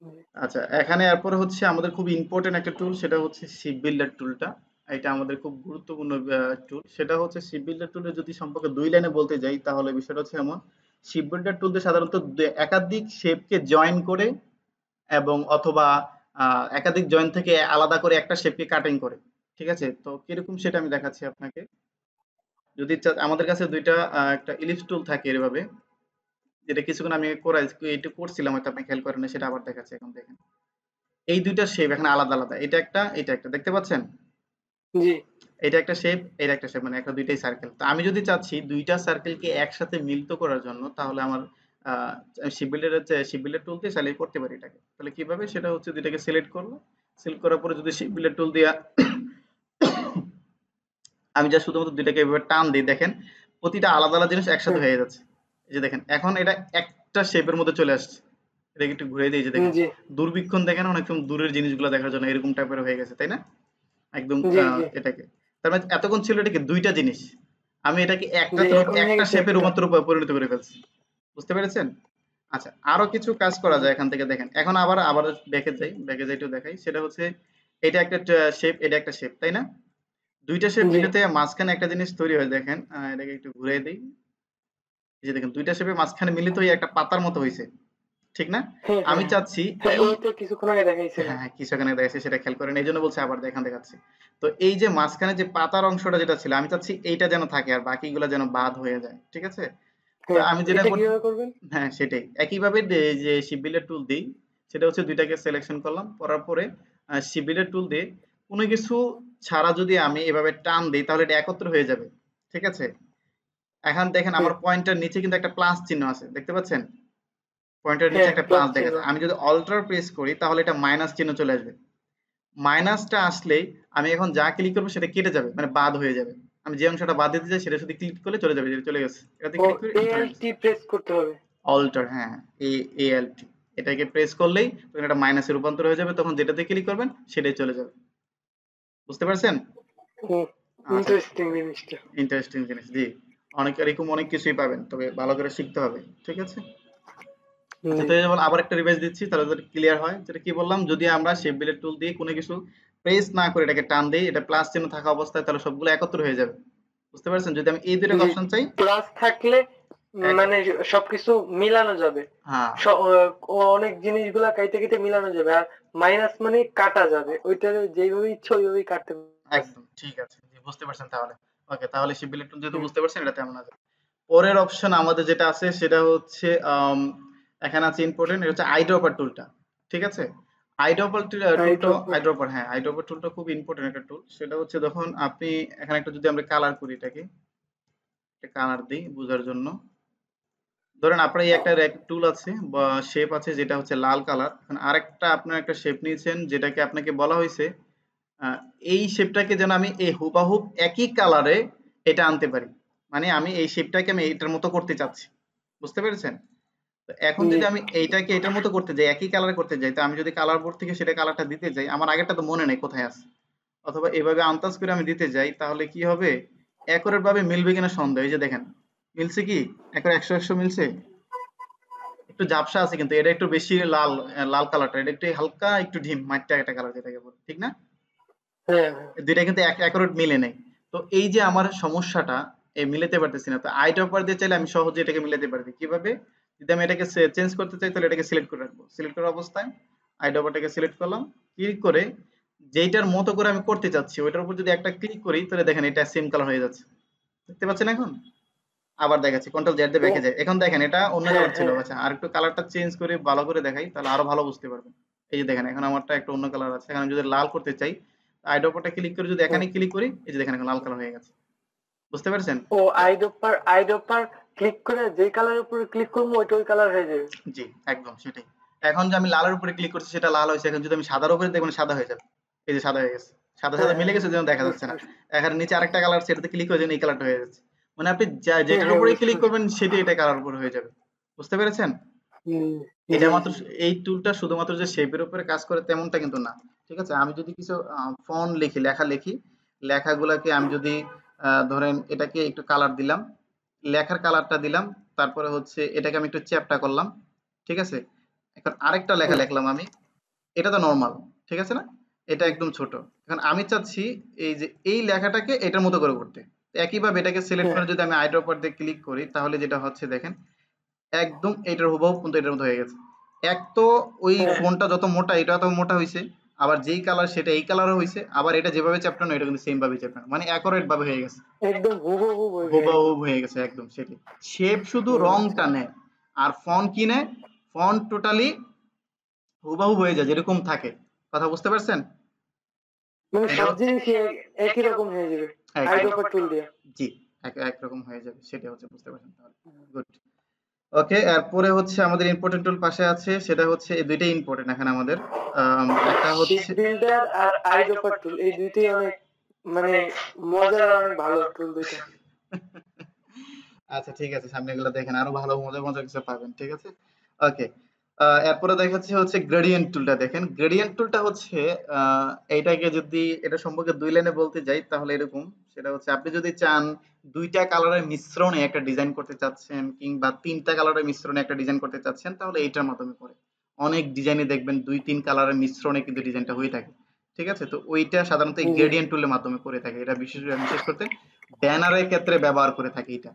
S2: জি,
S1: আচ্ছা, এখানে এরপরে হচ্ছে আমাদের খুব ইম্পোর্টেন্ট একটা টুল, সেটা হচ্ছে শিপ বিল্ডার টুলটা। এটা আমাদের খুব গুরুত্বপূর্ণ টুল। সেটা হচ্ছে শিপ বিল্ডার টুলের যদি সম্পর্কে ২ লাইনে বলতে যাই তাহলে বিষয়টা হচ্ছে এমন, শিপ বিল্ডার টুল দিয়ে সাধারণত একাধিক শেপকে জয়েন করে এবং অথবা একাধিক জয়েন থেকে আলাদা করে একটা শেপকে কাটিং করে। ঠিক আছে? তো কিরকম সেটা আমি দেখাচ্ছি আপনাকে। যদি আমাদের কাছে ২ টা একটা ইলিপস টুল থাকে এভাবে, যেটা কিছুক্ষণ আমি একটু করছিলাম হয়তো আপনি খেয়াল করেন নাই, সেটা আবার দেখাচ্ছি এখন দেখেন। এই ২ টা শেপ এখানে আলাদা, আলাদা। এটা একটা, এটা একটা। দেখতে পাচ্ছেন?
S2: জি,
S1: এটা একটা শেপ, এটা একটা শেপ, মানে একটা ২ টাই সার্কেল। তো আমি যদি চাচ্ছি ২ টা সার্কেলকে একসাথে মিলিত করার জন্য তাহলে আমার আ শিপ বিল্ডার টুল দিয়ে চাইলে করতে পারি এটাকে। তাহলে কিভাবে? সেটা হচ্ছে ২ টাকে সিলেক্ট করব। সিলেক্ট করার পরে যদি শিপ বিল্ডার টুল দিয়া আমি জাস্ট শুধুমাত্র ২ টাকে এভাবে টান দেই, দেখেন প্রতিটা আলাদা, আলাদা জিনিস একসাথে
S2: হুম,
S1: হয়ে যাচ্ছে। এই যে দেখেন এখন এটা একটা শেপের মধ্যে চলে আসছে। এটাকে একটু ঘুরিয়ে দেই, এই যে দেখেন।
S2: জি,
S1: দূরবীক্ষণ দেখেন অনেকক্ষণ দূরের জিনিসগুলো দেখার জন্য এরকম টাইপের হয়ে গেছে, তাই না? একদম
S2: জি, জি,
S1: এটাকে। তার মানে এতক্ষণ ছিল এটা কি ২ টা জিনিস। আমি এটাকে
S2: জি, এখন হয়ে
S1: একটা
S2: গেছে
S1: শেপে
S2: একটা।
S1: রূপান্তর পরিণত করে ফেলছি। বুঝতে পেরেছেন? আচ্ছা, আরো কিছু কাজ করা
S2: জি,
S1: যায় এখান থেকে দেখেন। এখন আবার ব্যাকে যাই। ব্যাকে যাই একটু দেখাই। সেটা হচ্ছে এটা একটা শেপ, এটা একটা শেপ, তাই না? ২ টা শেপ
S2: জি,
S1: মিলে থেকে মাঝখানে একটা জিনিস তৈরি হয় দেখেন। এটাকে একটু ঘুরিয়ে দেই। এই যে দেখেন ২ টা শেপের মাঝখানে মিলিত হয়ে একটা পাতার মতো হইছে। ঠিক না?
S2: হ্যাঁ,
S1: আমি
S2: হ্যাঁ, হ্যাঁ,
S1: চাচ্ছি
S2: হ্যাঁ,
S1: এই
S2: ওই তো কিছুক্ষণ আগে দেখাইছিলেন।
S1: হ্যাঁ, হ্যাঁ, কিছু এখানে দেখাচ্ছি সেটা খেয়াল করেন। এইজন্য বলছি আবার দেখাচ্ছি। তো এই যে মাঝখানে যে পাতার অংশটা যেটা ছিল আমি চাচ্ছি এইটা যেন থাকে আর বাকিগুলা যেন বাদ হয়ে যায়। ঠিক আছে? তো
S2: হ্যাঁ,
S1: আমি যেটা
S2: এটা কিভাবে করবেন?
S1: হ্যাঁ, সেটাই। একইভাবে যে শিপ বিল্ডার টুল দেই সেটা হচ্ছে ২ টাকে সিলেকশন করলাম। করার পরে শিপ বিল্ডার টুল দিয়ে কোন কিছু ছাড়া যদি আমি এভাবে টান দেই তাহলে এটা একত্র হয়ে যাবে। ঠিক আছে? এখন দেখেন
S2: হ্যাঁ,
S1: আমার পয়েন্টার নিচে কিন্তু একটা প্লাস চিহ্ন আছে। দেখতে পাচ্ছেন? পয়েন্টারের নিচে
S2: হ্যাঁ,
S1: একটা
S2: প্লাস
S1: প্লাস
S2: চিহ্ন।
S1: দেখাচ্ছে। আমি যদি অল্টার প্রেস করি তাহলে এটা মাইনাস চিহ্ন চলে আসবে। মাইনাসটা আসলেই আমি এখন যা ক্লিক করব সেটা কেটে যাবে, মানে বাদ হয়ে যাবে। আমি যে অংশটা বাদ দিতে চাই সেটা শুধু ক্লিক করলে চলে যাবে, চলে গেছে। এটাতে
S2: ও,
S1: ক্লিক করে এটা চলে গেছে।
S2: ALT প্রেস করতে হবে।
S1: অল্টার, হ্যাঁ, ALT, এটাকে প্রেস করলেই তখন এটা মাইনাসে রূপান্তর হয়ে যাবে, তখন যেটাতে ক্লিক করবেন সেটাই চলে যাবে। বুঝতে পারছেন?
S2: হুম,
S1: আচ্ছা,
S2: ইন্টারেস্টিং জিনিসটা।
S1: ইন্টারেস্টিং জিনিস, জি। এরকম অনেক কিছুই পাবেন, তবে ভালো করে শিখতে হবে। ঠিক আছে? আচ্ছা,
S2: জি,
S1: তো এই যেমন আবার একটা রিভাইজ দিচ্ছি তাহলে যাতে ক্লিয়ার হয়। যেটা কি বললাম, যদি আমরা শেপ বিল্ডার টুল দিয়ে কোনো কিছু প্রেস না করে এটাকে টান দেই, এটা প্লাস চিহ্ন থাকা অবস্থায় তাহলে সবগুলো একত্র হয়ে যাবে। বুঝতে পারছেন? যদি আমি এই ২ টাকে
S2: জি,
S1: অপশন চাই,
S2: প্লাস থাকলে
S1: এক
S2: মানে সবকিছু মিলানো যাবে।
S1: হ্যাঁ,
S2: স অ অনেক জিনিসগুলা কাইটে, কেটে মিলানো যাবে। আর মাইনাস মানে কাটা যাবে। ওইটা যেইভাবে ইচ্ছা ওইভাবেই কাটতে পারবেন।
S1: একদম ঠিক আছে। জি, বুঝতে পারছেন তাহলে। ওকে, তাহলে শিপ বিল্ডার টুল যেহেতু
S2: হুম,
S1: বুঝতে পারছেন এটা তেমন আছে। পরের অপশন আমাদের যেটা আছে সেটা হচ্ছে এখানে আছে ইম্পর্টেন্ট, এটা হচ্ছে আইড্রপার টুলটা। ঠিক আছে, আইড্রপার টুলটা,
S2: আইড্রপার।
S1: আইড্রপার, হ্যাঁ আইড্রপার টুলটা খুব ইম্পর্টেন্ট একটা টুল। সেটা হচ্ছে যখন আপনি এখানে একটা যদি আমরা কালার করি, এটাকে একটা কালার দিই বোঝার জন্য। ধরেন আপনার এই একটা টুল আছে বা শেপ আছে যেটা হচ্ছে লাল কালার, এখন আরেকটা আপনার একটা শেপ নিয়েছেন যেটাকে আপনাকে বলা হয়েছে আহ, এই শেপটাকে যেন আমি এই হুবাহুব একই কালারে এটা আনতে পারি, মানে আমি এই শেপটাকে আমি এইটার মতো করতে চাচ্ছি, বুঝতে পেরেছেন? তো এখন
S2: জি।
S1: যদি আমি এইটাকে এটার মতো করতে যাই, একই কালারে করতে যাই, তো আমি যদি কালার বোর্ড থেকে সেটা কালারটা দিতে যাই, আমার আগেরটা তো মনে নেই কোথায় আছে, অথবা এভাবে আন্দাজ করে আমি দিতে যাই, তাহলে কি হবে, অ্যাকুরেট ভাবে মিলবে কিনা সন্দেহ। এই যে দেখেন, মিলছে কি, একবার 100 মিলছে। একটু ঝাপসা আছে কিন্তু এটা একটু বেশি লাল, লাল কালারটা এটা একটু হালকা একটু ডিম মাইটটা একটা কালার যেটাকে বলে, ঠিক না?
S2: হ্যাঁ, হ্যাঁ।
S1: দুইটা কিন্তু অ্যাকুরেট মিলে নেই। তো এই যে আমার সমস্যাটা, মিলাতে পারতেছি না, তো আইড্রপার দিয়ে চাইলে আমি সহজে এটাকে মিলাতে পারি। কিভাবে, যদি আমি এটাকে চেঞ্জ করতে চাই তাহলে এটাকে সিলেক্ট করে রাখবো, সিলেক্ট করা অবস্থায় আইড্রপারটাকে সিলেক্ট করলাম, ক্লিক করে যেইটার মতো করে আমি করতে চাচ্ছি ওইটার উপর যদি একটা ক্লিক করি তাহলে দেখেন এটা সেম কালার হয়ে যাচ্ছে, দেখতে পাচ্ছেন এখন? আবার দেখাচ্ছি, কন্ট্রোল জেড দিয়ে
S2: ও,
S1: ব্যাকে যায়, এখন দেখেন এটা অন্য
S2: হ্যাঁ,
S1: কালার ছিল।
S2: হ্যাঁ।
S1: আচ্ছা আর একটু কালারটা চেঞ্জ করে ভালো করে দেখাই তাহলে আরো ভালো বুঝতে পারবেন। এই যে দেখেন এখন আমারটা একটা অন্য কালার আছে, এখন আমি যদি লাল করতে চাই আইড্রপারটা ক্লিক করে যদি
S2: হুম।
S1: এখানে ক্লিক করি, এই যে দেখেন এখন লাল কালার হয়ে গেছে, বুঝতে পেরেছেন?
S2: ও, আইড্রপার ক্লিক করে যেই কালারের উপরে ক্লিক করবো ওইটা ওই কালার হয়ে যাবে।
S1: জি, একদম সেটাই। এখন যে আমি লালের উপরে ক্লিক করছি সেটা লাল হয়েছে, এখন যদি আমি সাদার উপরে দেখবেন সাদা হয়ে যাবে, এই যে সাদা হয়ে গেছে, সাদা
S2: হ্যাঁ,
S1: সাদা মিলে
S2: হ্যাঁ,
S1: গেছে যেন দেখা যাচ্ছে
S2: বুঝতে
S1: না।
S2: পারছি।
S1: এখানে নিচে আরেকটা কালার সেটাতে ক্লিক করে যেন এই কালারটা হয়ে যাচ্ছে, মানে আপনি
S2: হ্যাঁ,
S1: যেটার
S2: হ্যাঁ,
S1: উপরে
S2: বুঝতে
S1: ক্লিক
S2: পারছি।
S1: করবেন সেটাই এটা কালার উপরে হয়ে যাবে, বুঝতে পেরেছেন?
S2: হুম,
S1: এটা
S2: জি,
S1: মাত্র
S2: জি।
S1: এই টুলটা শুধুমাত্র যে শেপের উপরে কাজ করে তেমনটা কিন্তু না। ঠিক আছে, আমি যদি কিছু ফন্ট লিখি, লেখা লিখি, লেখাগুলাকে আমি যদি ধরেন এটাকে একটু কালার দিলাম, লেখার কালারটা দিলাম, তারপরে হচ্ছে এটাকে আমি একটু চ্যাপ্টা করলাম, ঠিক আছে? এখন আরেকটা লেখা
S2: হুম,
S1: লিখলাম আমি, এটা তো নরমাল, ঠিক আছে না? এটা
S2: হুম,
S1: একদম ছোট। এখন আমি চাচ্ছি এই যে এই লেখাটাকে এটার মতো করে করতে। একইভাবে এটাকে সিলেক্ট
S2: হ্যাঁ,
S1: করে যদি আমি আইড্রপার দিয়ে ক্লিক করি তাহলে যেটা হচ্ছে দেখেন একদম এটার হুবহু কিন্তু এটার মতো হয়ে গেছে। এক তো ওই
S2: হ্যাঁ,
S1: ফোনটা যত মোটা এটা তত মোটা হইছে। আবার যেই কালার সেটা এই কালারও হইছে। আবার এটা যেভাবে চ্যাপ্টানো এটা কিন্তু সেম ভাবে চ্যাপ্টানো। মানে অ্যাকুরেট ভাবে হয়ে গেছে।
S2: একদম হুবহু বইবে একদম।
S1: হুবহু হয়ে গেছে একদম সেটাই। শেপ শুধু
S2: আচ্ছা।
S1: রংটা নেয়। আর ফন্ট কি নেয়? ফন্ট টোটালি হুবহু হয়ে যায় যেরকম থাকে। কথা বুঝতে পারছেন?
S2: মানে
S1: এটা
S2: সব জিনিসই একই রকম হয়ে যাবে
S1: একই
S2: আইড্রপার টুল দিয়ে।
S1: জি, একরকম হয়ে যাবে। সেটা হচ্ছে বুঝতে পারছেন তাহলে। গুড। ওকে, এরপরে হচ্ছে আমাদের ইম্পোর্টেন্ট টুল পাশে আছে, সেটা হচ্ছে এই দুইটাই ইম্পোর্টেন্ট এখানে আমাদের। একটা
S2: শিপ
S1: হচ্ছে
S2: বিল্ডার আর আইড্রপার টুল এই দুইটাই অনেক মানে মজার আর অনেক ভালো টুল দুইটা।
S1: আচ্ছা ঠিক আছে, সামনে এগুলো দেখেন আরো ভালো মজার মজার কিছু পাবেন, ঠিক আছে? ওকে, এরপরে দেখাচ্ছি হচ্ছে গ্রেডিয়েন্ট টুলটা। দেখেন গ্রেডিয়েন্ট টুলটা হচ্ছে আহ, এইটাকে যদি এটা সম্পর্কে দুই লাইনে বলতে যাই তাহলে এরকম, সেটা হচ্ছে আপনি যদি চান দুইটা কালারের মিশ্রণে একটা ডিজাইন করতে চাচ্ছেন কিংবা তিনটা কালারের মিশ্রণে একটা ডিজাইন করতে চাচ্ছেন তাহলে এইটার মাধ্যমে করে অনেক ডিজাইনে দেখবেন দুই তিন কালারের মিশ্রণে কিন্তু ডিজাইনটা হয়ে থাকে, ঠিক আছে? তো ওইটা সাধারণত এই
S2: জি।
S1: গ্রেডিয়েন্ট টুলের মাধ্যমে করে থাকে, এটা বিশেষ বিশেষ করতে ব্যানারের ক্ষেত্রে ব্যবহার করে থাকে এটা,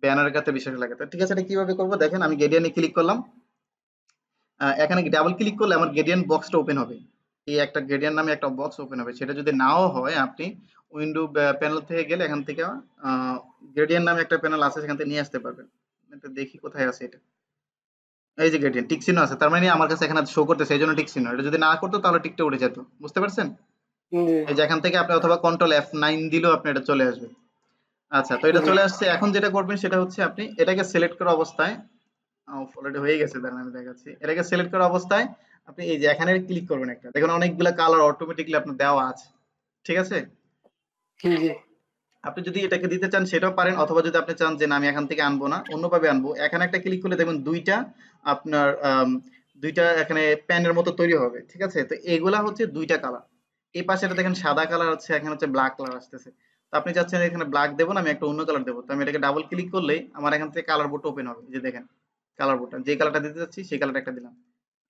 S1: ব্যানারের ক্ষেত্রে বিশেষ লাগে। তো ঠিক আছে, এটা কিভাবে করবো দেখেন, আমি গ্রেডিয়েন্টে ক্লিক করলাম, এখানে ডাবল ক্লিক করলে আমার গ্রেডিয়েন্ট বক্সটা ওপেন হবে, এই একটা গ্রেডিয়েন্ট নামে একটা বক্স ওপেন হবে। সেটা যদি নাও হয় আপনি উইন্ডো প্যানেল থেকে গেলে এখান থেকে গ্রেডিয়েন্ট নামে একটা প্যানেল আছে সেখান থেকে নিয়ে আসতে পারবেন। এটা দেখি কোথায় আছে এটা, এই যে গ্রেডিয়েন্ট টিক চিহ্ন আছে, তার মানে আমার কাছে এখানে শো করতেছে এই জন্য টিক চিহ্ন, এটা যদি না করতো তাহলে টিকটা উঠে যেত, বুঝতে পারছেন?
S2: জি,
S1: এই যে এখান থেকে আপনি অথবা কন্ট্রোল F9 দিলেও আপনি এটা চলে আসবে। আচ্ছা, তো এটা
S2: জি।
S1: চলে আসছে, এখন যেটা করবেন সেটা হচ্ছে আপনি এটাকে সিলেক্ট করা অবস্থায় অলরেডি হয়ে গেছে, দাঁড়ান আমি দেখাচ্ছি, এটাকে সিলেক্ট করা অবস্থায় আপনি এই যে এখানে ক্লিক করবেন, একটা দেখুন অনেকগুলা কালার অটোমেটিকলি আপনার দেওয়া আছে, ঠিক আছে?
S2: জি, জি।
S1: আপনি যদি এটাকে দিতে চান সেটাও পারেন, অথবা যদি আপনি চান যে না আমি এখান থেকে আনবো না অন্যভাবে আনবো, এখানে একটা ক্লিক করলে দেখবেন দুইটা আপনার দুইটা এখানে প্যানের মতো তৈরি হবে, ঠিক আছে? তো এগুলা হচ্ছে দুইটা কালার, এই পাশে এটা দেখেন সাদা কালার হচ্ছে, এখানে হচ্ছে ব্ল্যাক কালার আসতেছে। তো আপনি চাচ্ছেন এখানে ব্ল্যাক দেবো না, আমি একটা অন্য কালার দেবো, তো আমি এটাকে ডাবল ক্লিক করলেই আমার এখান থেকে কালার বোর্ড ওপেন হবে, এই যে দেখেন কালার বোর্ডটা যে কালারটা দিতে চাচ্ছি সেই কালারটা একটা দিলাম,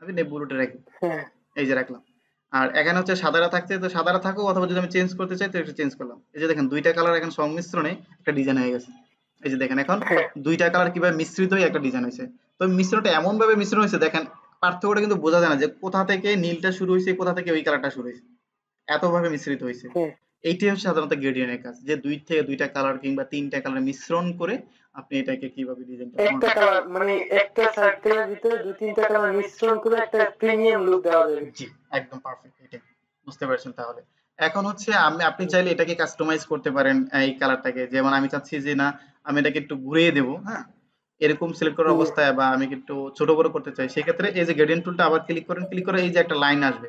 S1: আমি ব্লুটা রাখি,
S2: হ্যাঁ,
S1: এই যে রাখলাম। আর এখানে হচ্ছে সাদাটা থাকছে তো সাদাটা থাকুক, অথবা যদি আমি চেঞ্জ করতে চাই তো একটু চেঞ্জ করলাম, এই যে দেখেন দুইটা কালার এখন সংমিশ্রণে একটা ডিজাইন হয়ে গেছে। এই যে দেখেন এখন
S2: হ্যাঁ,
S1: দুইটা কালার কিভাবে মিশ্রিত হয়ে একটা ডিজাইন হয়েছে। তো মিশ্রণটা এমন ভাবে মিশ্রণ হয়েছে দেখেন, পার্থক্যটা কিন্তু বোঝা যায় না যে কোথা থেকে নীলটা শুরু হয়েছে কোথা থেকে ওই কালারটা শুরু হয়েছে, এত ভাবে মিশ্রিত হয়েছে।
S2: হ্যাঁ।
S1: এইটাই হচ্ছে সাধারণত গ্রেডিয়েন্টের কাজ, যে 2 থেকে 2টা কালার কিংবা 3টা কালার মিশ্রণ করে আপনি এটাকে কিভাবে ডিজাইনটা
S2: একটা
S1: বানাবেন।
S2: কালার মানে একটা সার্কেলের ভিতরে 2-3টা কালার মিশ্রণ করে একটা প্রিমিয়াম লুক দেওয়া যাবে।
S1: জি, একদম পারফেক্ট এটাই। বুঝতে পারছেন তাহলে। এখন হচ্ছে আপনি চাইলে এটাকে কাস্টমাইজ করতে পারেন এই কালারটাকে। যেমন আমি চাচ্ছি যে না আমি এটাকে একটু ঘুরিয়ে দেব, হ্যাঁ? এরকম সিলেক্ট করার
S2: জি
S1: অবস্থায় বা আমি একটু ছোট বড় করতে চাই। সেক্ষেত্রে এই যে গ্রেডিয়েন্ট টুলটা আবার ক্লিক করেন, ক্লিক করে এই যে একটা লাইন আসবে।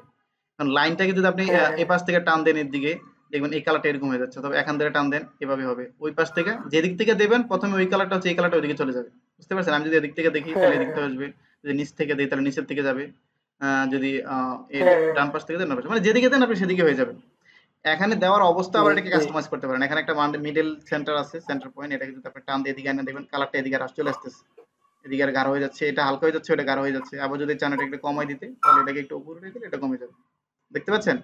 S1: কারণ লাইনটাকে যদি আপনি
S2: হ্যাঁ
S1: এই
S2: হ্যাঁ
S1: পাশ থেকে টান দেন এর দিকে, দেখবেন এই কালারটা এরকম হয়ে যাচ্ছে। তবে এখান থেকে টান দেন এভাবে হবে। ওই পাশ থেকে যেদিক থেকে দেবেন ১ম এ ওই কালারটা হচ্ছে এই কালারটা ওইদিকে চলে যাবে। বুঝতে পারছেন? আমি যদি এদিক থেকে দেখি
S2: হ্যাঁ
S1: তাহলে এদিক
S2: হ্যাঁ
S1: থেকে আসবে। যদি নিচ থেকে দেই তাহলে নিচের দিকে যাবে। যদি এর
S2: হ্যাঁ হ্যাঁ
S1: ডান পাশ থেকে দেন ডান পাশে। মানে যেদিকে দেন আপনি সেদিকে হয়ে যাবে। এখানে দেওয়ার অবস্থা
S2: জি
S1: আবার এটাকে
S2: জি
S1: কাস্টমাইজ করতে পারেন। এখানে একটা মিডল সেন্টার আছে, সেন্টার পয়েন্ট। এটাকে যদি আপনি টান দিয়ে এদিকে এনে দেখবেন কালারটা এদিকে আর চলে আসতেছে। এদিকে আর গাঢ় হয়ে যাচ্ছে, এটা হালকা হয়ে যাচ্ছে, ওটা গাঢ় হয়ে যাচ্ছে। আবার যদি চান এটাকে একটু কমায় দিতে তাহলে এটাকে একটু উপরে উঠিয়ে দিলে এটা কমে যাবে। দেখতে পাচ্ছেন?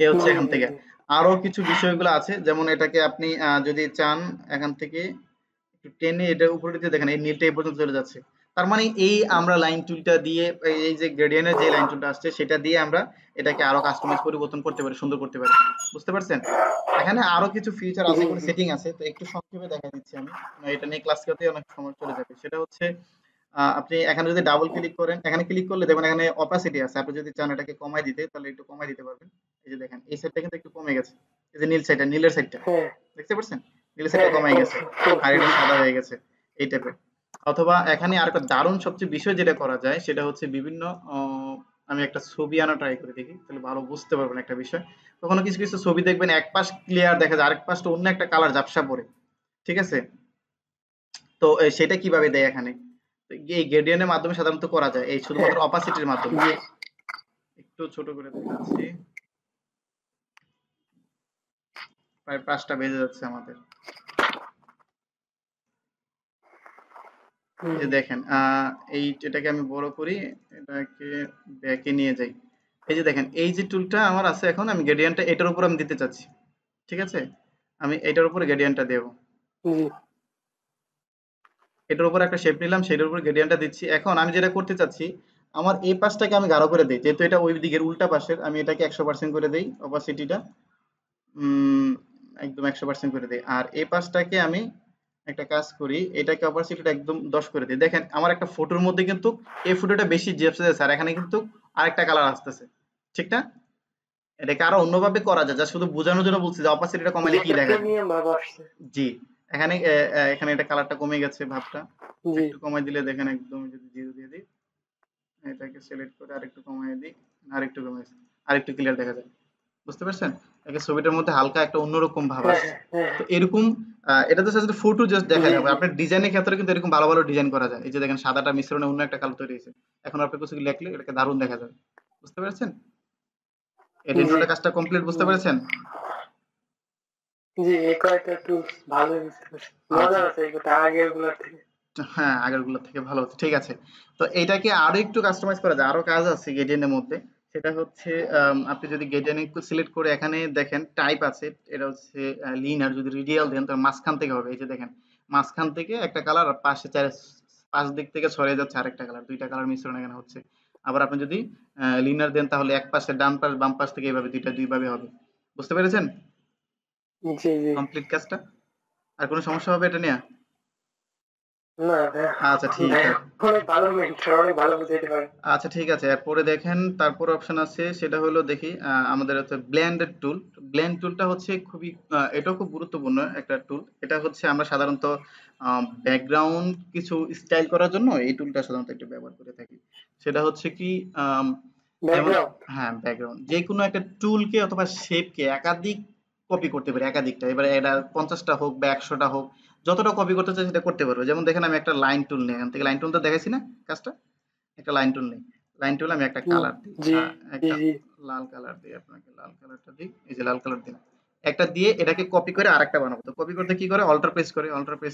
S1: এ হচ্ছে
S2: জি
S1: এখান
S2: জি
S1: থেকে।
S2: জি
S1: আরো কিছু বিষয়গুলো আছে, যেমন এটাকে আপনি যদি চান এখান থেকে একটু টেনে এটার উপরে দিয়ে দেখেন এই নীলটা এই পর্যন্ত চলে যাচ্ছে। তার মানে এই আমরা লাইন টুলটা দিয়ে এই যে গ্রেডিয়েন্টের যে লাইন টুলটা আসছে সেটা দিয়ে আমরা এটাকে আরো কাস্টমাইজ পরিবর্তন করতে পারি, সুন্দর করতে পারি। বুঝতে পারছেন? এখানে আরো কিছু ফিচার
S2: জি
S1: আছে, করে
S2: জি
S1: সেটিং আছে, তো একটু সংক্ষেপে দেখা দিচ্ছি আমি। এটা নিয়ে ক্লাস করতে অনেক সময় চলে যাবে। সেটা হচ্ছে আপনি এখানে যদি ডাবল ক্লিক করেন, এখানে ক্লিক করলে দেখবেন এখানে অপাসিটি আছে। আপনি যদি চান এটাকে কমায় দিতে তাহলে একটু কমায় দিতে পারবেন। এই যে দেখেন এই সাইডটা কিন্তু একটু কমে গেছে। এই যে নীল সাইডটা, নীলের সাইডটা
S2: হ্যাঁ
S1: দেখতে পাচ্ছেন? নীলের
S2: হ্যাঁ
S1: সাইডটা
S2: হ্যাঁ
S1: কমে গেছে।
S2: কমছে
S1: আর
S2: কমছে
S1: এটা
S2: জি
S1: সাদা হয়ে গেছে। এই টাইপের। অথবা এখানে আরেকটা দারুণ সবচেয়ে বিষয় যেটা করা যায় সেটা হচ্ছে বিভিন্ন অ আমি একটা ছবি আনা ট্রাই করে দেখি। তাহলে ভালো বুঝতে পারবেন একটা বিষয়। কখনো কিছু, কিছু ছবি দেখবেন এক পাশ ক্লিয়ার দেখা যায়, আরেক পাশটা অন্য একটা কালার ঝাপসা পড়ে। ঠিক আছে? তো সেটা কিভাবে দেয় এখানে? তো এই গ্রেডিয়েন্ট এর মাধ্যমে সাধারণত করা যায়। এই
S2: হ্যাঁ
S1: শুধুমাত্র অপাসিটির মাধ্যমে।
S2: জি
S1: একটু ছোট করে দেখাচ্ছি। প্রায় ৫টা বেজে যাচ্ছে আমাদের। এই
S2: হুম
S1: যে দেখেন এটাকে আমি বড় করি, এটাকে ব্যাকে নিয়ে যাই। এই যে দেখেন এই যে টুলটা আমার আছে, এখন আমি গ্রেডিয়েন্টটা এটার উপর আমি দিতে চাচ্ছি। ঠিক আছে? আমি এটার উপরে গ্রেডিয়েন্টটা দেব।
S2: জি
S1: এটার উপর একটা শেপ নিলাম, সেটার উপর গ্রেডিয়েন্টটা দিচ্ছি। এখন আমি যেটা করতে চাচ্ছি, আমার এই পাশটাকে আমি গাঢ় করে দেই। যেহেতু এটা ওই দিকের উল্টা পাশের, আমি এটাকে 100% করে দেই অপাসিটিটা। উম একদম 100% করে দেই। আর এই পাশটাকে আমি একটা কাজ করি, এটাকে অপাসিটিটা একদম 10 করে দিই। দেখেন আমার একটা ফটোর মধ্যে কিন্তু এই ফটোটা বেশি ঝেপসে, আর এখানে কিন্তু আরেকটা কালার আসতেছে। ঠিক না? এটাকে আরো অন্যভাবে করা যায়, যা শুধু বোঝানোর জন্য বলছি যে অপাসিটিটা
S2: জি
S1: কমাইলে কি
S2: একটা
S1: দেখা যায়।
S2: প্রিমিয়াম ভাব আসছে
S1: জি, এখানে এখানে এটা কালারটা কমে গেছে ভাবটা।
S2: জি
S1: একটু কমাই দিলে দেখেন একদম, যদি 0 দিয়ে দিই, এটাকে সিলেক্ট করে আরেকটু কমাই দিই, আরেকটু কমে গেছে। আরেকটু ক্লিয়ার দেখা যায়। বুঝতে পারছেন? একে ছবিটার মধ্যে হালকা একটা অন্যরকম ভাব
S2: হ্যাঁ
S1: আসছে।
S2: হ্যাঁ হ্যাঁ
S1: তো এরকম এটা তো জাস্ট ফটো জাস্ট
S2: জি
S1: দেখাই হবে।
S2: জি
S1: আপনার ডিজাইনের ক্ষেত্রে কিন্তু এরকম ভালো, ভালো ডিজাইন করা যায়। এই যে দেখেন সাদাটা মিশ্রণে অন্য একটা কালার তৈরি হয়েছে। এখন আপনি কিছু লিখলে এটাকে দারুণ দেখা যাবে। বুঝতে পেরেছেন? এই
S2: জি
S1: ডেন্টোটা কাজটা কমপ্লিট, বুঝতে
S2: জি
S1: পেরেছেন?
S2: জি এই কয়েকটা একটু ভালোই বুঝতে পারছি
S1: আচ্ছা।
S2: মজা আছে এগুলো আগের গুলার থেকে
S1: হ্যাঁ, আগেরগুলোর থেকে ভালো হচ্ছে। ঠিক আছে। তো এইটাকে আরো একটু কাস্টমাইজ করা যায়। আরো কাজ আছে Gradient এর মধ্যে। সেটা হচ্ছে আপনি যদি Gradient একটু সিলেক্ট করে এখানে দেখেন টাইপ আছে। এটা হচ্ছে লিনিয়ার, যদি রেডিয়াল দেন তাহলে মাঝখান থেকে হবে। এই যে দেখেন মাঝখান থেকে একটা কালার, আর পাশে পাশ দিক থেকে ছড়িয়ে যাচ্ছে আরেকটা কালার। ২ টা কালার মিশ্রণ এখানে হচ্ছে। আবার আপনি যদি লিনিয়ার দেন তাহলে এক পাশে ডান পাশ বাম পাশ থেকে এভাবে ২ ভাবে হবে। বুঝতে পেরেছেন?
S2: জি জি
S1: কমপ্লিট কাজটা? আর কোনো সমস্যা হবে এটা নিয়ে?
S2: না ভাইয়া
S1: আচ্ছা ঠিক
S2: ভাইয়া
S1: আছে।
S2: অনেক ভালো মেন্টর অনেক ভালো বুঝাইতে পারে
S1: আচ্ছা ঠিক আছে। এরপরে দেখেন তারপর অপশন আছে, সেটা হলো দেখি আমাদের হচ্ছে ব্লেন্ডের টুল। ব্লেন্ড টুলটা হচ্ছে খুবই এটাও খুব গুরুত্বপূর্ণ একটা টুল। এটা হচ্ছে আমরা সাধারণত ব্যাকগ্রাউন্ড কিছু স্টাইল করার জন্য এই টুলটা সাধারণত একটু ব্যবহার করে থাকি। সেটা হচ্ছে কি আম যেমন
S2: ব্যাকগ্রাউন্ড
S1: হ্যাঁ, ব্যাকগ্রাউন্ড যেকোনো একটা টুলকে অথবা শেপকে একাধিক কপি করতে পারি, একাধিকটা। এবারে এটা 50 টা হোক বা 100 টা হোক, যতটা কপি করতে চাই সেটা করতে পারবো। যেমন দেখেন আমি একটা লাইন টুল নিই, এখান থেকে লাইন টুল তো দেখাইছি না কাজটা? একটা লাইন টুল নেই। লাইন টুল আমি একটা কালার দিই।
S2: জি জি
S1: একটা
S2: জি
S1: লাল কালার দিই, আপনাকে লাল কালারটা দিই। এই যে লাল কালার দিলাম। একটা দিয়ে এটাকে কপি করে আরেকটা বানাবো। তো কপি করতে কি করে? অল্টার প্রেস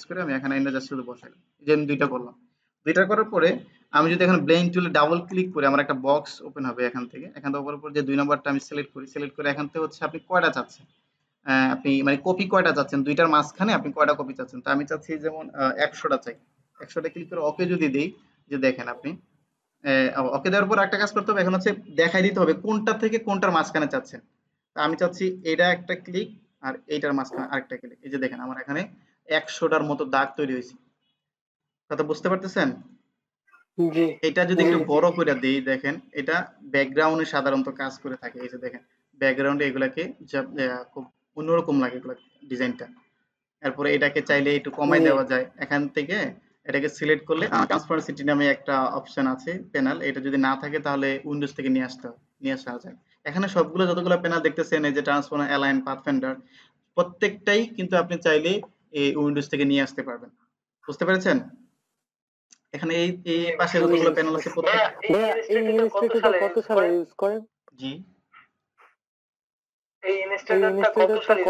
S1: করে আমি এখানে এনে জাস্ট শুধু বসাইলাম। এই যে আমি ২ টা করলাম। ২ টা করার পরে আমি যদি এখন ব্লেন্ড টুলে ডাবল ক্লিক করি, আমার একটা বক্স ওপেন হবে এখান থেকে। এখান থেকে ওপেন করে যে ২ নাম্বারটা আমি সিলেক্ট করি। সিলেক্ট করে এখান থেকে হচ্ছে আপনি কয়টা চাচ্ছেন? আপনি মানে কপি কয়টা চাচ্ছেন? ২ টার মাঝখানে আপনি কয়টা কপি চাচ্ছেন? তো আমি চাচ্ছি যেমন ১০০ টা চাই। ১০০ টা ক্লিক করে ওকে যদি দেই, যে দেখেন আপনি ওকে দেওয়ার পর একটা কাজ করতে হবে, এখন হচ্ছে দেখাই দিতে হবে কোনটা থেকে কোনটার মাঝখানে চাচ্ছেন। তা আমি চাচ্ছি এটা একটা ক্লিক আর এইটার মাঝখানে আরেকটা ক্লিক। এই যে দেখেন আমার এখানে ১০০টার মতো দাগ তৈরি হয়েছে। কথা বুঝতে পারতেছেন?
S2: জি
S1: এটা যদি
S2: জি
S1: একটু
S2: জি
S1: বড় করে দেই দেখেন এটা ব্যাকগ্রাউন্ডে সাধারণত কাজ করে থাকে। এই যে দেখেন ব্যাকগ্রাউন্ডে এগুলাকে খুব অন্যরকম লাগে এগুলা ডিজাইনটা। এরপরে এটাকে চাইলে একটু কমায়
S2: জি
S1: দেওয়া যায়। এখান থেকে এটাকে সিলেক্ট করলে ট্রান্সপারেন্সিটি নামে একটা অপশন আছে প্যানেল। এটা যদি না থাকে তাহলে উইন্ডোজ থেকে নিয়ে আসা যায়। এখানে সবগুলো যতগুলো প্যানেল দেখতেছেন এই যে ট্রান্সফর্মার, অ্যালাইন, পাথফাইন্ডার প্রত্যেকটাই কিন্তু আপনি চাইলে এই উইন্ডোজ থেকে নিয়ে আসতে পারবেন। বুঝতে পেরেছেন? এখানে এই পাশে
S2: জি
S1: যতগুলো
S2: বুঝতে
S1: প্যানেল আছে
S2: পারছি।
S1: প্রত্যেক
S2: ভাইয়া এই ইনস্টিটিউটটা কত সালে ইউজ করেন?
S1: জি
S2: এই ইনস্টিটিউটটা কত সালে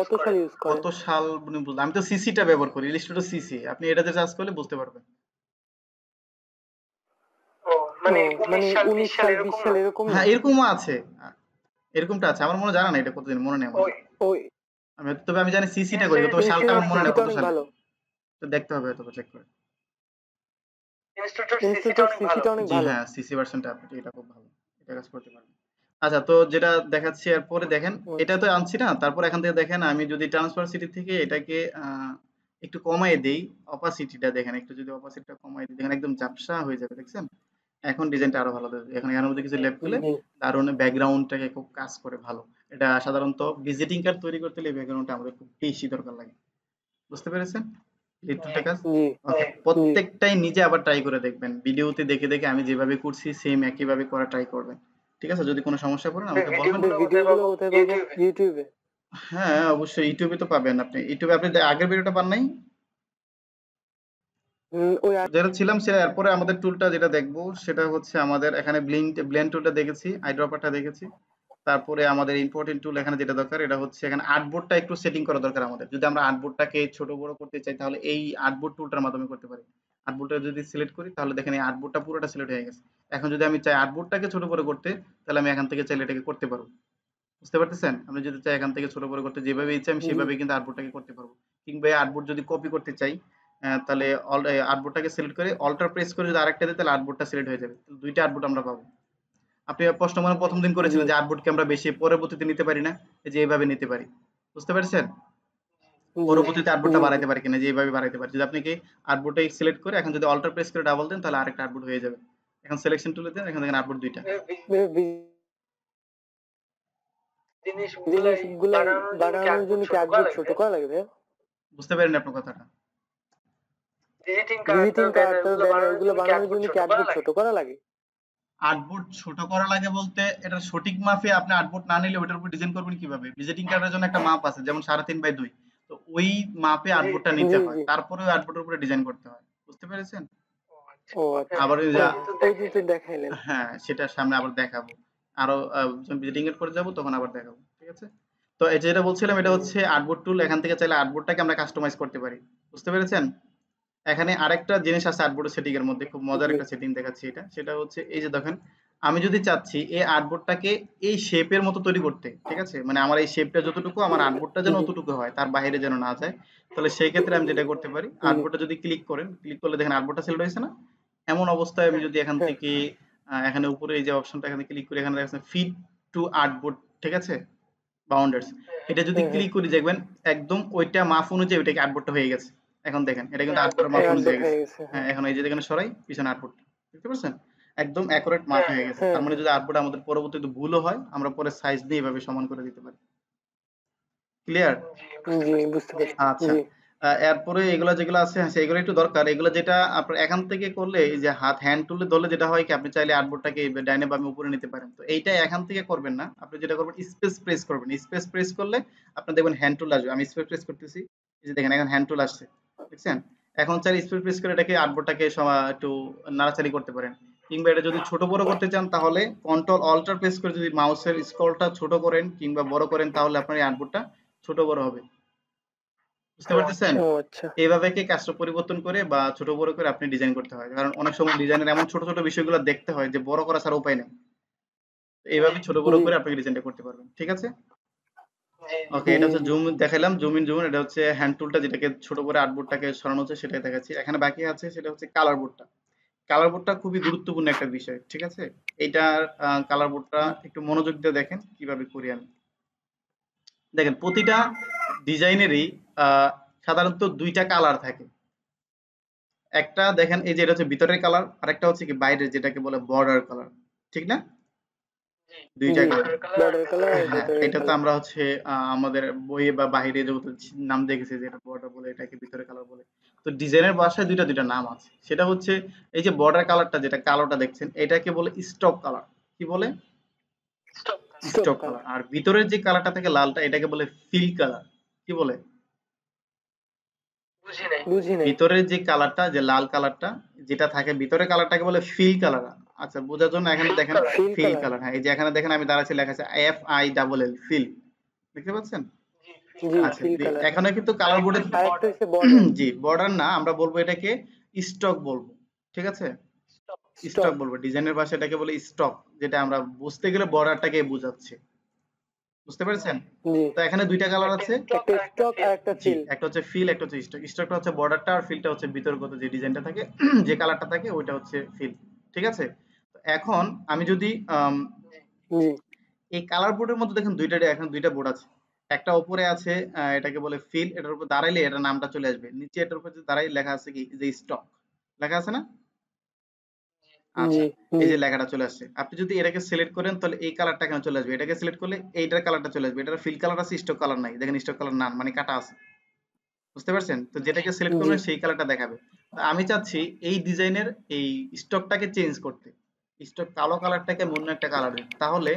S2: ইউজ
S1: কত
S2: করেন?
S1: সাল মানে বুঝলাম আমি তো সিসিটা ব্যবহার করি ইলিস্ট্রেটর সিসি আপনি এটাতে চার্জ করলে বুঝতে পারবেন
S2: ও মানে 19 সাল 20 সাল এরকম না?
S1: হ্যাঁ এরকমও আছে এরকমটা আছে আমার মনে জানা না এটা কতদিন মনে নেই আমার
S2: ওই
S1: তবে আমি জানি সিসিটা করি তবে সালটা আমার মনে নেই
S2: সিসিটা
S1: কত
S2: অনেক
S1: সালে
S2: ভালো।
S1: তো দেখতে হবে হয়তো চেক করে
S2: ইনস্টিটিউট সিসিটা অনেক
S1: জি
S2: ভালো।
S1: হ্যাঁ সিসি ভার্সনটা আপনি এটা খুব ভালো এটা কাজ করতে পারবেন আচ্ছা তো যেটা দেখাচ্ছি এরপরে দেখেন এটা
S2: আচ্ছা
S1: তো আনছি না তারপর এখান থেকে দেখেন আমি যদি ট্রান্সপারেন্সিটি থেকে এটাকে একটু কমায় দেই অপাসিটিটা দেখেন একটু যদি অপাসিটিটা কমায় দিই দেখেন একদম ঝাপসা হয়ে যাবে দেখছেন এখন ডিজাইনটা আরো ভালো দেবে এখন এর মধ্যে কিছু লেফট দিলে
S2: জি
S1: দারুণ ব্যাকগ্রাউন্ডটাকে খুব কাজ করে ভালো এটা সাধারণত ভিজিটিং কার্ড তৈরি করতে হলে ব্যাকগ্রাউন্ডটা আমাদের খুব বেশি দরকার লাগে বুঝতে পেরেছেন লিটলটা কাজ
S2: জি
S1: ওকে
S2: জি
S1: প্রত্যেকটাই নিজে আবার ট্রাই করে দেখবেন ভিডিওতে দেখে দেখে আমি যেভাবে করছি সেম একইভাবে করা ট্রাই করবেন ঠিক আছে যদি কোনো সমস্যা পড়েন আমাকে বলবেন
S2: ভিডিওগুলো কোথায় পাবো? ইউটিউবে?
S1: হ্যাঁ অবশ্যই ইউটিউবে তো পাবেন আপনি ইউটিউবে আপনি আগের ভিডিওটা পান নাই
S2: ওই
S1: যেটা ছিলাম সে এরপরে আমাদের টুলটা যেটা দেখবো সেটা হচ্ছে আমাদের এখানে ব্লেন্ড টুলটা দেখেছি আইড্রপারটা দেখেছি তারপরে আমাদের ইম্পর্টেন্ট টুল এখানে যেটা দরকার এটা হচ্ছে এখানে আর্টবোর্ডটা একটু সেটিং করা দরকার আমাদের যদি আমরা আর্টবোর্ডটাকে ছোট বড় করতে চাই তাহলে এই আর্টবোর্ড টুলটার মাধ্যমে করতে পারি আর্টবোর্ডটা যদি সিলেক্ট করি তাহলে দেখেন এই আর্টবোর্ডটা পুরোটা সিলেক্ট হয়ে গেছে এখন যদি আমি চাই আর্টবোর্ডটাকে ছোট বড় করতে তাহলে আমি এখান থেকে চাইলে এটাকে করতে পারবো বুঝতে পারতেছেন আমি যদি চাই এখান থেকে ছোট বড় করতে যেভাবে ইচ্ছা আমি
S2: জি
S1: সেভাবে কিন্তু আর্টবোর্ডটাকে করতে পারবো কিংবা এই আর্টবোর্ড যদি কপি করতে চাই তাহলে আর্টবোর্ডটাকে সিলেক্ট করে অল্টার প্রেস করে যদি আরেকটা দিই তাহলে আর্টবোর্ডটা সিলেক্ট হয়ে যাবে তাহলে দুইটা আর্টবোর্ড আমরা পাবো আপনি প্রশ্ন মনে প্রথম দিন
S2: জি
S1: করেছিলেন যে আর্টবোর্ডকে আমরা বেশি পরবর্তীতে নিতে পারি না এই যে এইভাবে নিতে পারি বুঝতে পারছেন
S2: জি
S1: পরবর্তীতে আর্টবোর্ডটা
S2: জি জি
S1: বাড়াইতে পারি কিনা যে এইভাবে বাড়াইতে পারি যদি আপনি কি আর্টবোর্ডটা সিলেক্ট করে এখন যদি অল্টার প্রেস করে ডাবল দেন তাহলে আরেকটা আর্টবোর্ড হয়ে যাবে এখন সিলেকশন টুলে দেন এখান থেকে আর্টবোর্ড দুইটা
S2: জিনিসগুলা বানানোর জন্য কি আর্টবোর্ড ছোট করা লাগে ভাইয়া?
S1: বুঝতে পারেন আপনার কথাটা
S2: ভিজিটিং কার্ড তারপর ব্যানার এগুলো বানানোর জন্য কি আর্টবোর্ড ছোট করা লাগে?
S1: আর্টবোর্ড ছোট করা লাগে বলতে এটা সঠিক মাপে আপনি আর্টবোর্ড না নিলে ওটার উপর ডিজাইন করবেন কিভাবে ভিজিটিং কার্ডের জন্য একটা মাপ আছে যেমন 3.5 বাই 2 তো ওই মাপে আর্টবোর্ডটা নিতে
S2: জি
S1: হয়
S2: জি
S1: তারপরে ওই আর্টবোর্ডের উপরে ডিজাইন করতে হয় বুঝতে পেরেছেন
S2: ও আচ্ছা
S1: আবার ওই
S2: ওই ওই দিন তো দেখাইলেন
S1: হ্যাঁ সেটা সামনে আবার দেখাবো আরো যখন ভিজিটিং এর করে যাব তখন আবার দেখাবো ঠিক আছে তো এই যেটা বলছিলাম এটা হচ্ছে আর্টবোর্ড টুল এখান থেকে চাইলে আর্টবোর্ডটাকে আমরা কাস্টমাইজ করতে পারি বুঝতে পেরেছেন এখানে আরেকটা জিনিস আছে আর্টবোর্ডের সেটিং এর মধ্যে খুব মজার
S2: জি
S1: একটা সেটিং দেখাচ্ছি এটা সেটা হচ্ছে এই যে দেখেন আমি যদি চাচ্ছি এই আর্টবোর্ডটাকে এই শেপের মতো তৈরি করতে ঠিক আছে মানে আমার এই শেপটা যতটুকু আমার আর্টবোর্ডটা যেন
S2: জি
S1: অতটুকু হয় তার বাইরে যেন না যায় তাহলে সেই ক্ষেত্রে আমি যেটা করতে পারি
S2: জি
S1: আর্টবোর্ডটা যদি ক্লিক করেন ক্লিক করলে দেখেন আর্টবোর্ডটা সিলেক্ট হয়েছে না এমন অবস্থায় আমি যদি এখান
S2: হ্যাঁ
S1: থেকে এখানে উপরে এই যে অপশনটা এখানে ক্লিক করে এখানে দেখা ফিট টু আর্টবোর্ড ঠিক আছে বাউন্ডার্স এটা যদি
S2: হ্যাঁ হ্যাঁ
S1: ক্লিক করি দেখবেন একদম ওইটা মাপ অনুযায়ী ওইটাকে আর্টবোর্ডটা হয়ে গেছে এখন দেখেন এটা কিন্তু আর্টবোর্ডের মাপ অনুযায়ী
S2: আর্টবোর্ড
S1: হয়ে গেছে
S2: হয়ে গেছে
S1: হ্যাঁ
S2: হ্যাঁ
S1: এখন এই যে এখানে সরাই পিছনে আর্টবোর্ড দেখতে পাচ্ছেন একদম অ্যাকুরেট মাপ হয়ে গেছে
S2: হ্যাঁ
S1: তার মানে যদি আর্টবোর্ড আমাদের পরবর্তীতে ভুলও হয় আমরা পরে সাইজ দিয়ে এভাবে সমান করে দিতে পারি ক্লিয়ার
S2: জি বুঝতে পারছি
S1: আচ্ছা
S2: জি
S1: এরপরে এগুলা যেগুলো আছে হ্যাঁ সেগুলো একটু দরকার এগুলো যেটা আপনার এখান থেকে করলে এই যে হাত হ্যান্ড টুলে ধরলে যেটা হয় কি আপনি চাইলে আর্টবোর্ডটাকে ডাইনে বামে উপরে নিতে পারেন তো এইটা এখান থেকে করবেন না আপনি যেটা করবেন স্পেস প্রেস করবেন স্পেস প্রেস করলে আপনি দেখবেন হ্যান্ড টুল আসবে আমি স্পেস প্রেস করতেছি এই যে দেখেন এখন হ্যান্ড টুল আসছে দেখছেন এখন চাইলে স্পেস প্রেস করে এটাকে আর্টবোর্ডটাকে একটু নাড়াচাড়ি করতে পারেন কিংবা এটা যদি ছোট বড় করতে চান তাহলে কন্ট্রোল অল্টার প্রেস করে যদি মাউসের স্ক্রলটা ছোট করেন কিংবা বড় করেন তাহলে আপনার এই আর্টবোর্ডটা ছোট বড় হবে বুঝতে পারতেছেন
S2: ও আচ্ছা
S1: এইভাবে কি কাজটা পরিবর্তন করে বা ছোট বড় করে আপনি ডিজাইন করতে হয় কারণ অনেক সময় ডিজাইনের এমন ছোট ছোট বিষয়গুলো দেখতে হয় যে বড় করা ছাড়া উপায় নেই তো এইভাবে ছোট বড়
S2: জি
S1: করে আপনি ডিজাইনটা করতে পারবেন ঠিক আছে ওকে এটা
S2: জি
S1: হচ্ছে
S2: জি
S1: জুম দেখাইলাম জুম ইন এটা হচ্ছে হ্যান্ড টুলটা যেটাকে ছোট করে আর্টবোর্ডটাকে সরানো হচ্ছে সেটাই দেখাচ্ছি এখানে বাকি আছে সেটা হচ্ছে কালার বোর্ডটা কালার বোর্ডটা খুবই গুরুত্বপূর্ণ একটা বিষয় ঠিক আছে এইটার কালার বোর্ডটা একটু মনোযোগ দিয়ে দেখেন কিভাবে করি আমি দেখেন প্রতিটা ডিজাইনেরই সাধারণত দুইটা কালার থাকে। একটা দেখেন এই যে এটা হচ্ছে ভিতরের কালার, আর একটা হচ্ছে কি বাইরের যেটাকে বলে বর্ডার কালার, ঠিক না? দুইটা
S2: জি
S1: কালার।
S2: বর্ডার কালার আর
S1: হ্যাঁ,
S2: ভেতরের
S1: এটা তো
S2: কালার।
S1: আমরা হচ্ছে আমাদের বইয়ে বা বাহিরে যেহেতু নাম দেখেছি যে এটা বর্ডার বলে, এটাকে ভিতরের কালার বলে। তো ডিজাইনের ভাষায় দুইটা নাম আছে। সেটা হচ্ছে এই যে বর্ডার কালারটা যেটা কালোটা দেখছেন এটাকে বলে স্টক কালার। কি বলে?
S2: Stove
S1: stock
S2: colour.
S1: কালার। আর ভিতরের যে কালারটা থাকে লালটা এটাকে বলে ফিল কালার। কি বলে?
S2: বুঝি নাই।
S1: ভিতরের যে কালারটা যে লাল কালারটা যেটা থাকে ভিতরের কালারটাকে বলে ফিল কালার। আচ্ছা বোঝার জন্য এখানে দেখেন
S2: ফিল
S1: ফিল
S2: কালার।
S1: কালার, হ্যাঁ এই যে এখানে দেখেন আমি দাঁড়াচ্ছি লেখা আছে FILL ফিল, দেখতে পাচ্ছেন?
S2: জি
S1: আচ্ছা
S2: ফিল কালার।
S1: এখানে কিন্তু কালার বোর্ডে
S2: আরেকটা হচ্ছে বর্ডার।
S1: জি বর্ডার না, আমরা বলবো এটাকে স্টক বলবো, ঠিক আছে? Stock
S2: stock.
S1: বলবো, ডিজাইনের ভাষায় এটাকে বলে স্টক, যেটা আমরা বুঝতে গেলে বর্ডারটাকে বোঝাচ্ছে, বুঝতে পেরেছেন?
S2: জি
S1: তো এখানে দুইটা কালার আছে।
S2: একটা স্টক আর একটা
S1: জি,
S2: ফিল।
S1: একটা হচ্ছে ফিল, একটা হচ্ছে স্টক। স্টকটা হচ্ছে বর্ডারটা আর ফিলটা হচ্ছে বিতর্গত যে ডিজাইনটা থাকে যে কালারটা থাকে ওইটা হচ্ছে ফিল, ঠিক আছে? তো এখন আমি যদি
S2: জি
S1: এই কালার বোর্ডের মধ্যে দেখেন এখন দুইটা বোর্ড আছে। একটা উপরে আছে এটাকে বলে ফিল, এটার উপর দাঁড়াইলে এটা নামটা চলে আসবে। নিচে এটার উপর যদি দাঁড়াই লেখা আছে কি যে স্টক লেখা আছে না? আচ্ছা,
S2: জি
S1: এই
S2: জি
S1: যে লেখাটা চলে আসছে। আপনি যদি এটাকে সিলেক্ট করেন তাহলে এই কালারটা এখানে চলে আসবে। এটাকে সিলেক্ট করলে এইটার কালারটা চলে আসবে। এটার ফিল কালার আছে, স্টক কালার নাই। দেখেন স্টক কালার না মানে কাটা আছে। বুঝতে পারছেন? তো যেটাকে সিলেক্ট
S2: জি
S1: করবেন সেই কালারটা দেখাবে। তো আমি চাচ্ছি এই ডিজাইনের এই স্টকটাকে চেঞ্জ করতে। স্টক কালো কালারটাকে আমি অন্য একটা কালার দিতে। তাহলে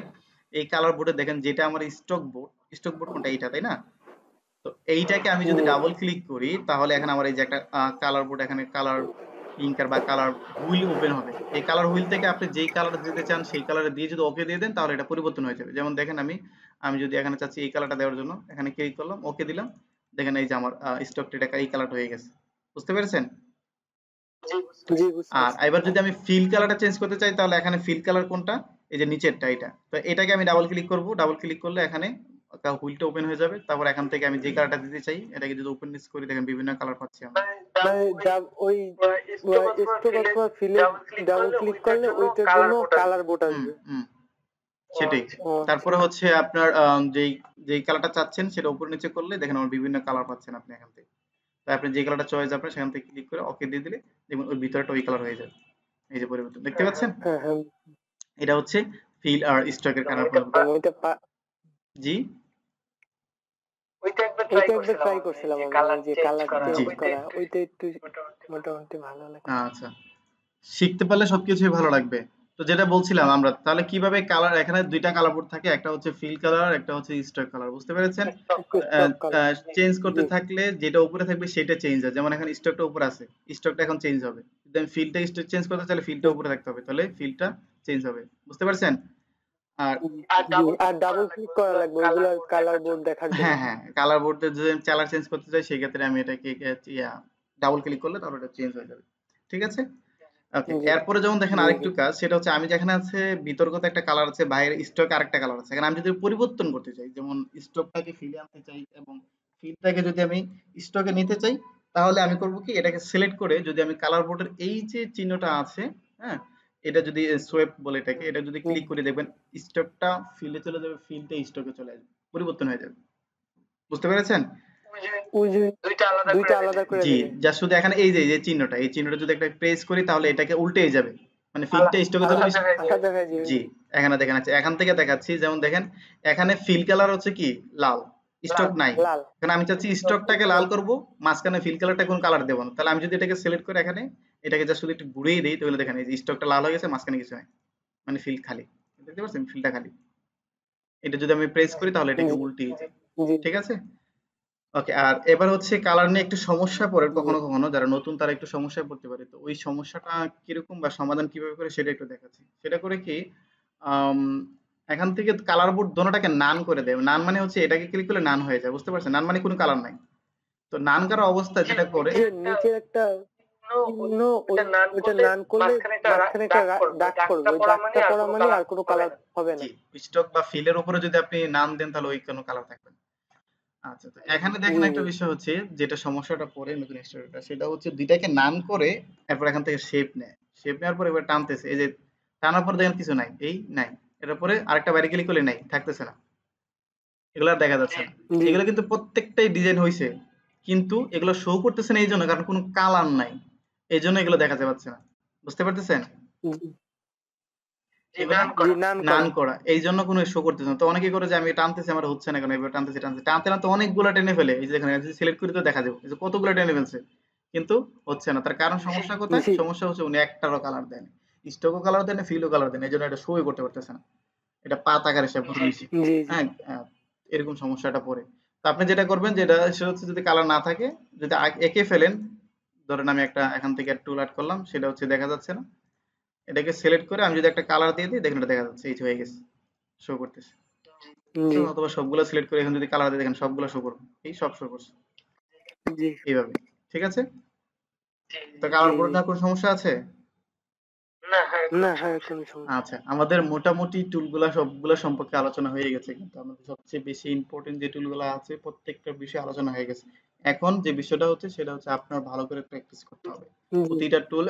S1: এই কালার বোর্ডে দেখেন যেটা আমার স্টক বোর্ড কোনটা? এইটা, তাই না? তো এইটাকে আমি যদি
S2: জি
S1: ডাবল ক্লিক করি তাহলে এখানে আমার এই যে একটা কালার বোর্ড, এখানে কালার পিঙ্কার বা কালার হুইল ওপেন হবে। এই কালার হুইল থেকে আপনি যেই কালার দিতে চান সেই কালারে দিয়ে যদি ওকে দিয়ে দেন তাহলে এটা পরিবর্তন হয়ে যাবে। যেমন দেখেন আমি আমি যদি এখানে চাচ্ছি এই কালারটা দেওয়ার জন্য এখানে ক্লিক করলাম, ওকে দিলাম, দেখেন এই যে আমার স্টকটা এটা এই কালারটা হয়ে গেছে। বুঝতে পেরেছেন?
S2: জি বুঝতে
S1: আর
S2: পারছি।
S1: এবার যদি আমি ফিল কালারটা চেঞ্জ করতে চাই তাহলে এখানে ফিল কালার কোনটা? এই যে নিচেরটা এটা। তো এটাকে আমি ডাবল ক্লিক করব। ডাবল ক্লিক করলে এখানে হুইলটা ওপেন হয়ে যাবে। তারপর এখান থেকে আমি যে কালারটা দিতে চাই এটাকে যদি ওপেন করি দেখেন বিভিন্ন কালার পাচ্ছি আমরা।
S2: মানে ওই স্টোভ অথবা ফিলে ডাবল ক্লিক করলে ওইটার জন্য কালার বোর্ড
S1: হুম,
S2: আসবে।
S1: হুম, সেটাই।
S2: ও আচ্ছা।
S1: তারপরে হচ্ছে আপনার যেই কালারটা চাচ্ছেন সেটা উপর নিচে করলে দেখেন আমার বিভিন্ন কালার পাচ্ছেন আপনি এখান থেকে। তাই আপনি যে কালারটা চয়েস আপনার সেখান থেকে ক্লিক করে ওকে দিয়ে দিলে দেখবেন ওই ভিতরটা ওই কালার হয়ে যাবে। এই যে পরিবর্তন দেখতে পাচ্ছেন?
S2: হ্যাঁ হ্যাঁ
S1: এটা হচ্ছে ফিল আর স্ট্রোকের কালার পরিবর্তন।
S2: বুঝলাম।
S1: জি,
S2: ওইটা একবার ট্রাই করছিলাম আমি, ওই যে কালার চেঞ্জ
S1: জি।
S2: করা ওইটা একটু মোটামুটি ভালো লাগছে।
S1: আচ্ছা। শিখতে পারলে সবকিছুই ভালো লাগবে। তো যেটা বলছিলাম আমরা তাহলে কিভাবে কালার, এখানে ২ টা কালার বোর্ড থাকে। একটা হচ্ছে ফিল কালার, একটা হচ্ছে স্ট্রোক কালার। বুঝতে পেরেছেন? আ
S2: স্টক
S1: আ
S2: কালার।
S1: চেঞ্জ করতে
S2: জি
S1: থাকলে যেটা উপরে থাকবে সেটা চেঞ্জ হয়। যেমন এখানে স্ট্রোকটা উপরে আছে। স্ট্রোকটা এখন চেঞ্জ হবে। যদি আমি ফিলটা চেঞ্জ করতে চাইলে ফিলটা
S2: জি
S1: উপরে থাকতে হবে। তাহলে ফিলটা চেঞ্জ হবে। বুঝতে পারছেন? আর
S2: জি আর ডাবল ক্লিক করা লাগবে ওইগুলা কালার বোর্ড দেখার জন্য।
S1: হ্যাঁ, হ্যাঁ। কালার বোর্ডে যদি আমি কালার চেঞ্জ করতে চাই সেক্ষেত্রে আমি এটাকে ডাবল ক্লিক করলে তাহলে এটা চেঞ্জ হয়ে যাবে। ঠিক আছে? ওকে।
S2: জি
S1: এরপরে যেমন দেখেন
S2: জি জি
S1: আরেকটু কাজ সেটা হচ্ছে আমি যেখানে আছে বিতর্কতে একটা কালার আছে, বাইরে স্টকে আরেকটা কালার আছে। এখানে আমি যদি পরিবর্তন করতে চাই যেমন স্টকটাকে ফিলে আনতে চাই এবং ফিলটাকে যদি আমি স্টকে নিতে চাই তাহলে আমি করব কি এটাকে সিলেক্ট করে যদি আমি কালার বোর্ডের এই যে চিহ্নটা আছে, হ্যাঁ? এটা যদি সোয়েপ বলে এটাকে, এটা যদি
S2: জি
S1: ক্লিক করি দেখবেন স্টকটা ফিলে চলে যাবে, ফিলটা স্টকে চলে আসবে। পরিবর্তন হয়ে যাবে। বুঝতে পেরেছেন?
S2: ওই যে দুইটা আলাদা করে
S1: জি,
S2: দিবে।
S1: যা শুধু এখানে এই যে চিহ্নটা, এই চিহ্নটা যদি একটা প্রেস করি তাহলে এটাকে উল্টেই যাবে। মানে ফিলটা স্টকে চলে
S2: আলাদা
S1: আসবে।
S2: আলাদা হয়ে যাবে।
S1: জি, এখানে দেখেন আছে। এখান থেকে দেখাচ্ছি যেমন দেখেন এখানে ফিল কালার হচ্ছে কি লাল, স্টক নাই।
S2: লাল।
S1: এখন আমি চাচ্ছি স্টকটাকে লাল করব, মাঝখানে ফিল কালারটা কোন কালার দেব না। তাহলে আমি যদি এটাকে সিলেক্ট করে এখানে এটাকে জাস্ট শুধু একটু ঘুরিয়ে দেই তাহলে দেখেন এই যে স্টকটা লাল হয়ে গেছে, মাঝখানে কিছু নাই। মানে ফিল খালি। দেখতে পাচ্ছেন? ফিলটা খালি। এটা যদি আমি প্রেস করি তাহলে এটাকে
S2: জি
S1: উল্টিয়ে যায়।
S2: জি
S1: ঠিক আছে? ওকে, আর এবার হচ্ছে কালার নিয়ে একটু সমস্যায় পড়ে
S2: জি
S1: কখনো যারা নতুন তারা একটু সমস্যায় পড়তে পারে। তো ওই সমস্যাটা কিরকম বা সমাধান কিভাবে করে সেটা একটু দেখাচ্ছি। সেটা করে কি আম এখান থেকে কালার বোর্ড দোনোটাকে নান করে দেয়। নান মানে হচ্ছে এটাকে ক্লিক করলে নান হয়ে যায়। বুঝতে পারছেন? নান মানে কোনো কালার নাই। তো নান করা অবস্থায় যেটা করে
S2: যে নিচের একটা চিহ্ন ওইটা নান করলে মাঝখানে একটা দাগ পড়বে, ওই দাগটা পড়া মানে আর কোনো কালার হবে না।
S1: জি, স্টক বা ফিলের উপরে যদি আপনি নান দেন তাহলে ওই কোনো কালার থাকবে না। আচ্ছা, তো এখানে দেখেন
S2: জি
S1: একটা
S2: জি
S1: বিষয় হচ্ছে যেটা সমস্যাটা পড়ে নতুন স্টোরিটা সেটা হচ্ছে দুইটাকে নান করে এরপর এখান থেকে শেপ নেয়। শেপ নেওয়ার পর এবার টানতেছে, এই যে টানার পর দেখেন কিছু নাই, এই নাই, এটার পরে আরেকটা বাইরে ক্লিক করলে নাই, থাকতেছে না। এগুলো আর দেখা যাচ্ছে না।
S2: জি
S1: এগুলো কিন্তু প্রত্যেকটাই ডিজাইন হইছে, কিন্তু এগুলো শো করতেছে না এই জন্য কারণ কোনো কালার নাই, এই জন্য এগুলো দেখা যাচ্ছে না। বুঝতে পারতেছেন?
S2: জি
S1: এগুলো
S2: জি নান
S1: নান
S2: করা
S1: করা, এই জন্য কোনো শো করতেছে না। তো অনেকে করে যে আমি টানতেছি আমার হচ্ছে না কেন, এবার টানতেছি টানতেছি টানতে টানতে অনেকগুলো টেনে ফেলে, এই যে দেখেন সিলেক্ট করে তো দেখা যাবে এই যে কতগুলো টেনে ফেলছে, কিন্তু হচ্ছে না। তার কারণ সমস্যা কোথায়?
S2: জি
S1: সমস্যা হচ্ছে উনি একটারও কালার দেন, স্টকও কালার দেন, ফিলও কালার দেন, এই জন্য এটা শোই করতে পারতেছে না, এটা পাত আকারে সে ভরে নিছে।
S2: জি জি
S1: হ্যাঁ, এরকম সমস্যাটা পড়ে। তো আপনি যেটা করবেন, যেটা সেটা হচ্ছে যদি কালার না থাকে, যদি এঁকে ফেলেন, ধরেন আমি একটা এখান থেকে টুল অ্যাড করলাম, সেটা হচ্ছে দেখা যাচ্ছে না, এটাকে সিলেক্ট করে আমি যদি একটা কালার দিয়ে দিই, দেখেন এটা দেখা যাচ্ছে, এই যে হয়ে গেছে, শো করতেছে।
S2: জি
S1: অথবা সবগুলো সিলেক্ট করে এখন যদি কালার দিয়ে দেখেন সবগুলো শো করবে, এই সব শো করছে
S2: জি
S1: এইভাবে। ঠিক আছে? তো
S2: জি
S1: কালার করে
S2: জি
S1: নেওয়ার কোনো সমস্যা আছে?
S2: না হয় কোনো সমস্যা
S1: আচ্ছা, আমাদের মোটামুটি টুলগুলা সবগুলা সম্পর্কে আলোচনা হয়ে গেছে, কিন্তু আমাদের সবচেয়ে বেশি ইম্পর্টেন্ট যে টুলগুলা আছে প্রত্যেকটা বিষয়ে আলোচনা হয়ে গেছে। এখন যে বিষয়টা হচ্ছে সেটা হচ্ছে আপনার ভালো করে প্র্যাকটিস করতে হবে।
S2: জি
S1: প্রতিটা টুল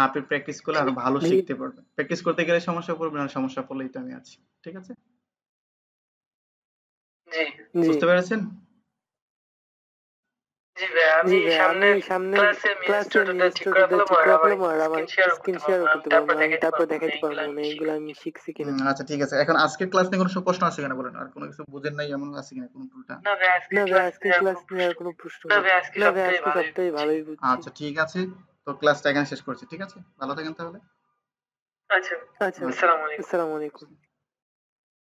S1: আপনি প্র্যাকটিস করলে আরো ভালো
S2: জি
S1: শিখতে পারবেন। প্র্যাকটিস করতে গেলে সমস্যা পড়বেন, আর সমস্যা পড়লেই তো আমি আছি। ঠিক আছে?
S2: জি
S1: বুঝতে পেরেছেন?
S2: জি ভাই আমি সামনের ক্লাসে আমি স্টুডেন্টটা ঠিক করে ফেলবো আর আমার স্ক্রিন শেয়ারও করতে পারবো আমি তারপর দেখাইতে পারবো মানে এইগুলো আমি শিখছি কিনা
S1: আচ্ছা, ঠিক আছে। এখন আজকের ক্লাস নিয়ে কোনো প্রশ্ন আছে কিনা বলেন? আর কোনো কিছু বুঝেন নাই এমন আছে কিনা কোন টুলটা?
S2: না ভাই আজকের ক্লাস নিয়ে আর কোনো প্রশ্ন নেই না ভাই আজকে সবটাই ভালোই বুঝছি
S1: আচ্ছা, ঠিক আছে। তো ক্লাসটা এখানে শেষ করছি। ঠিক আছে? ভালো থাকেন তাহলে।
S2: আচ্ছা
S1: আচ্ছা।
S2: আসসালামু আলাইকুম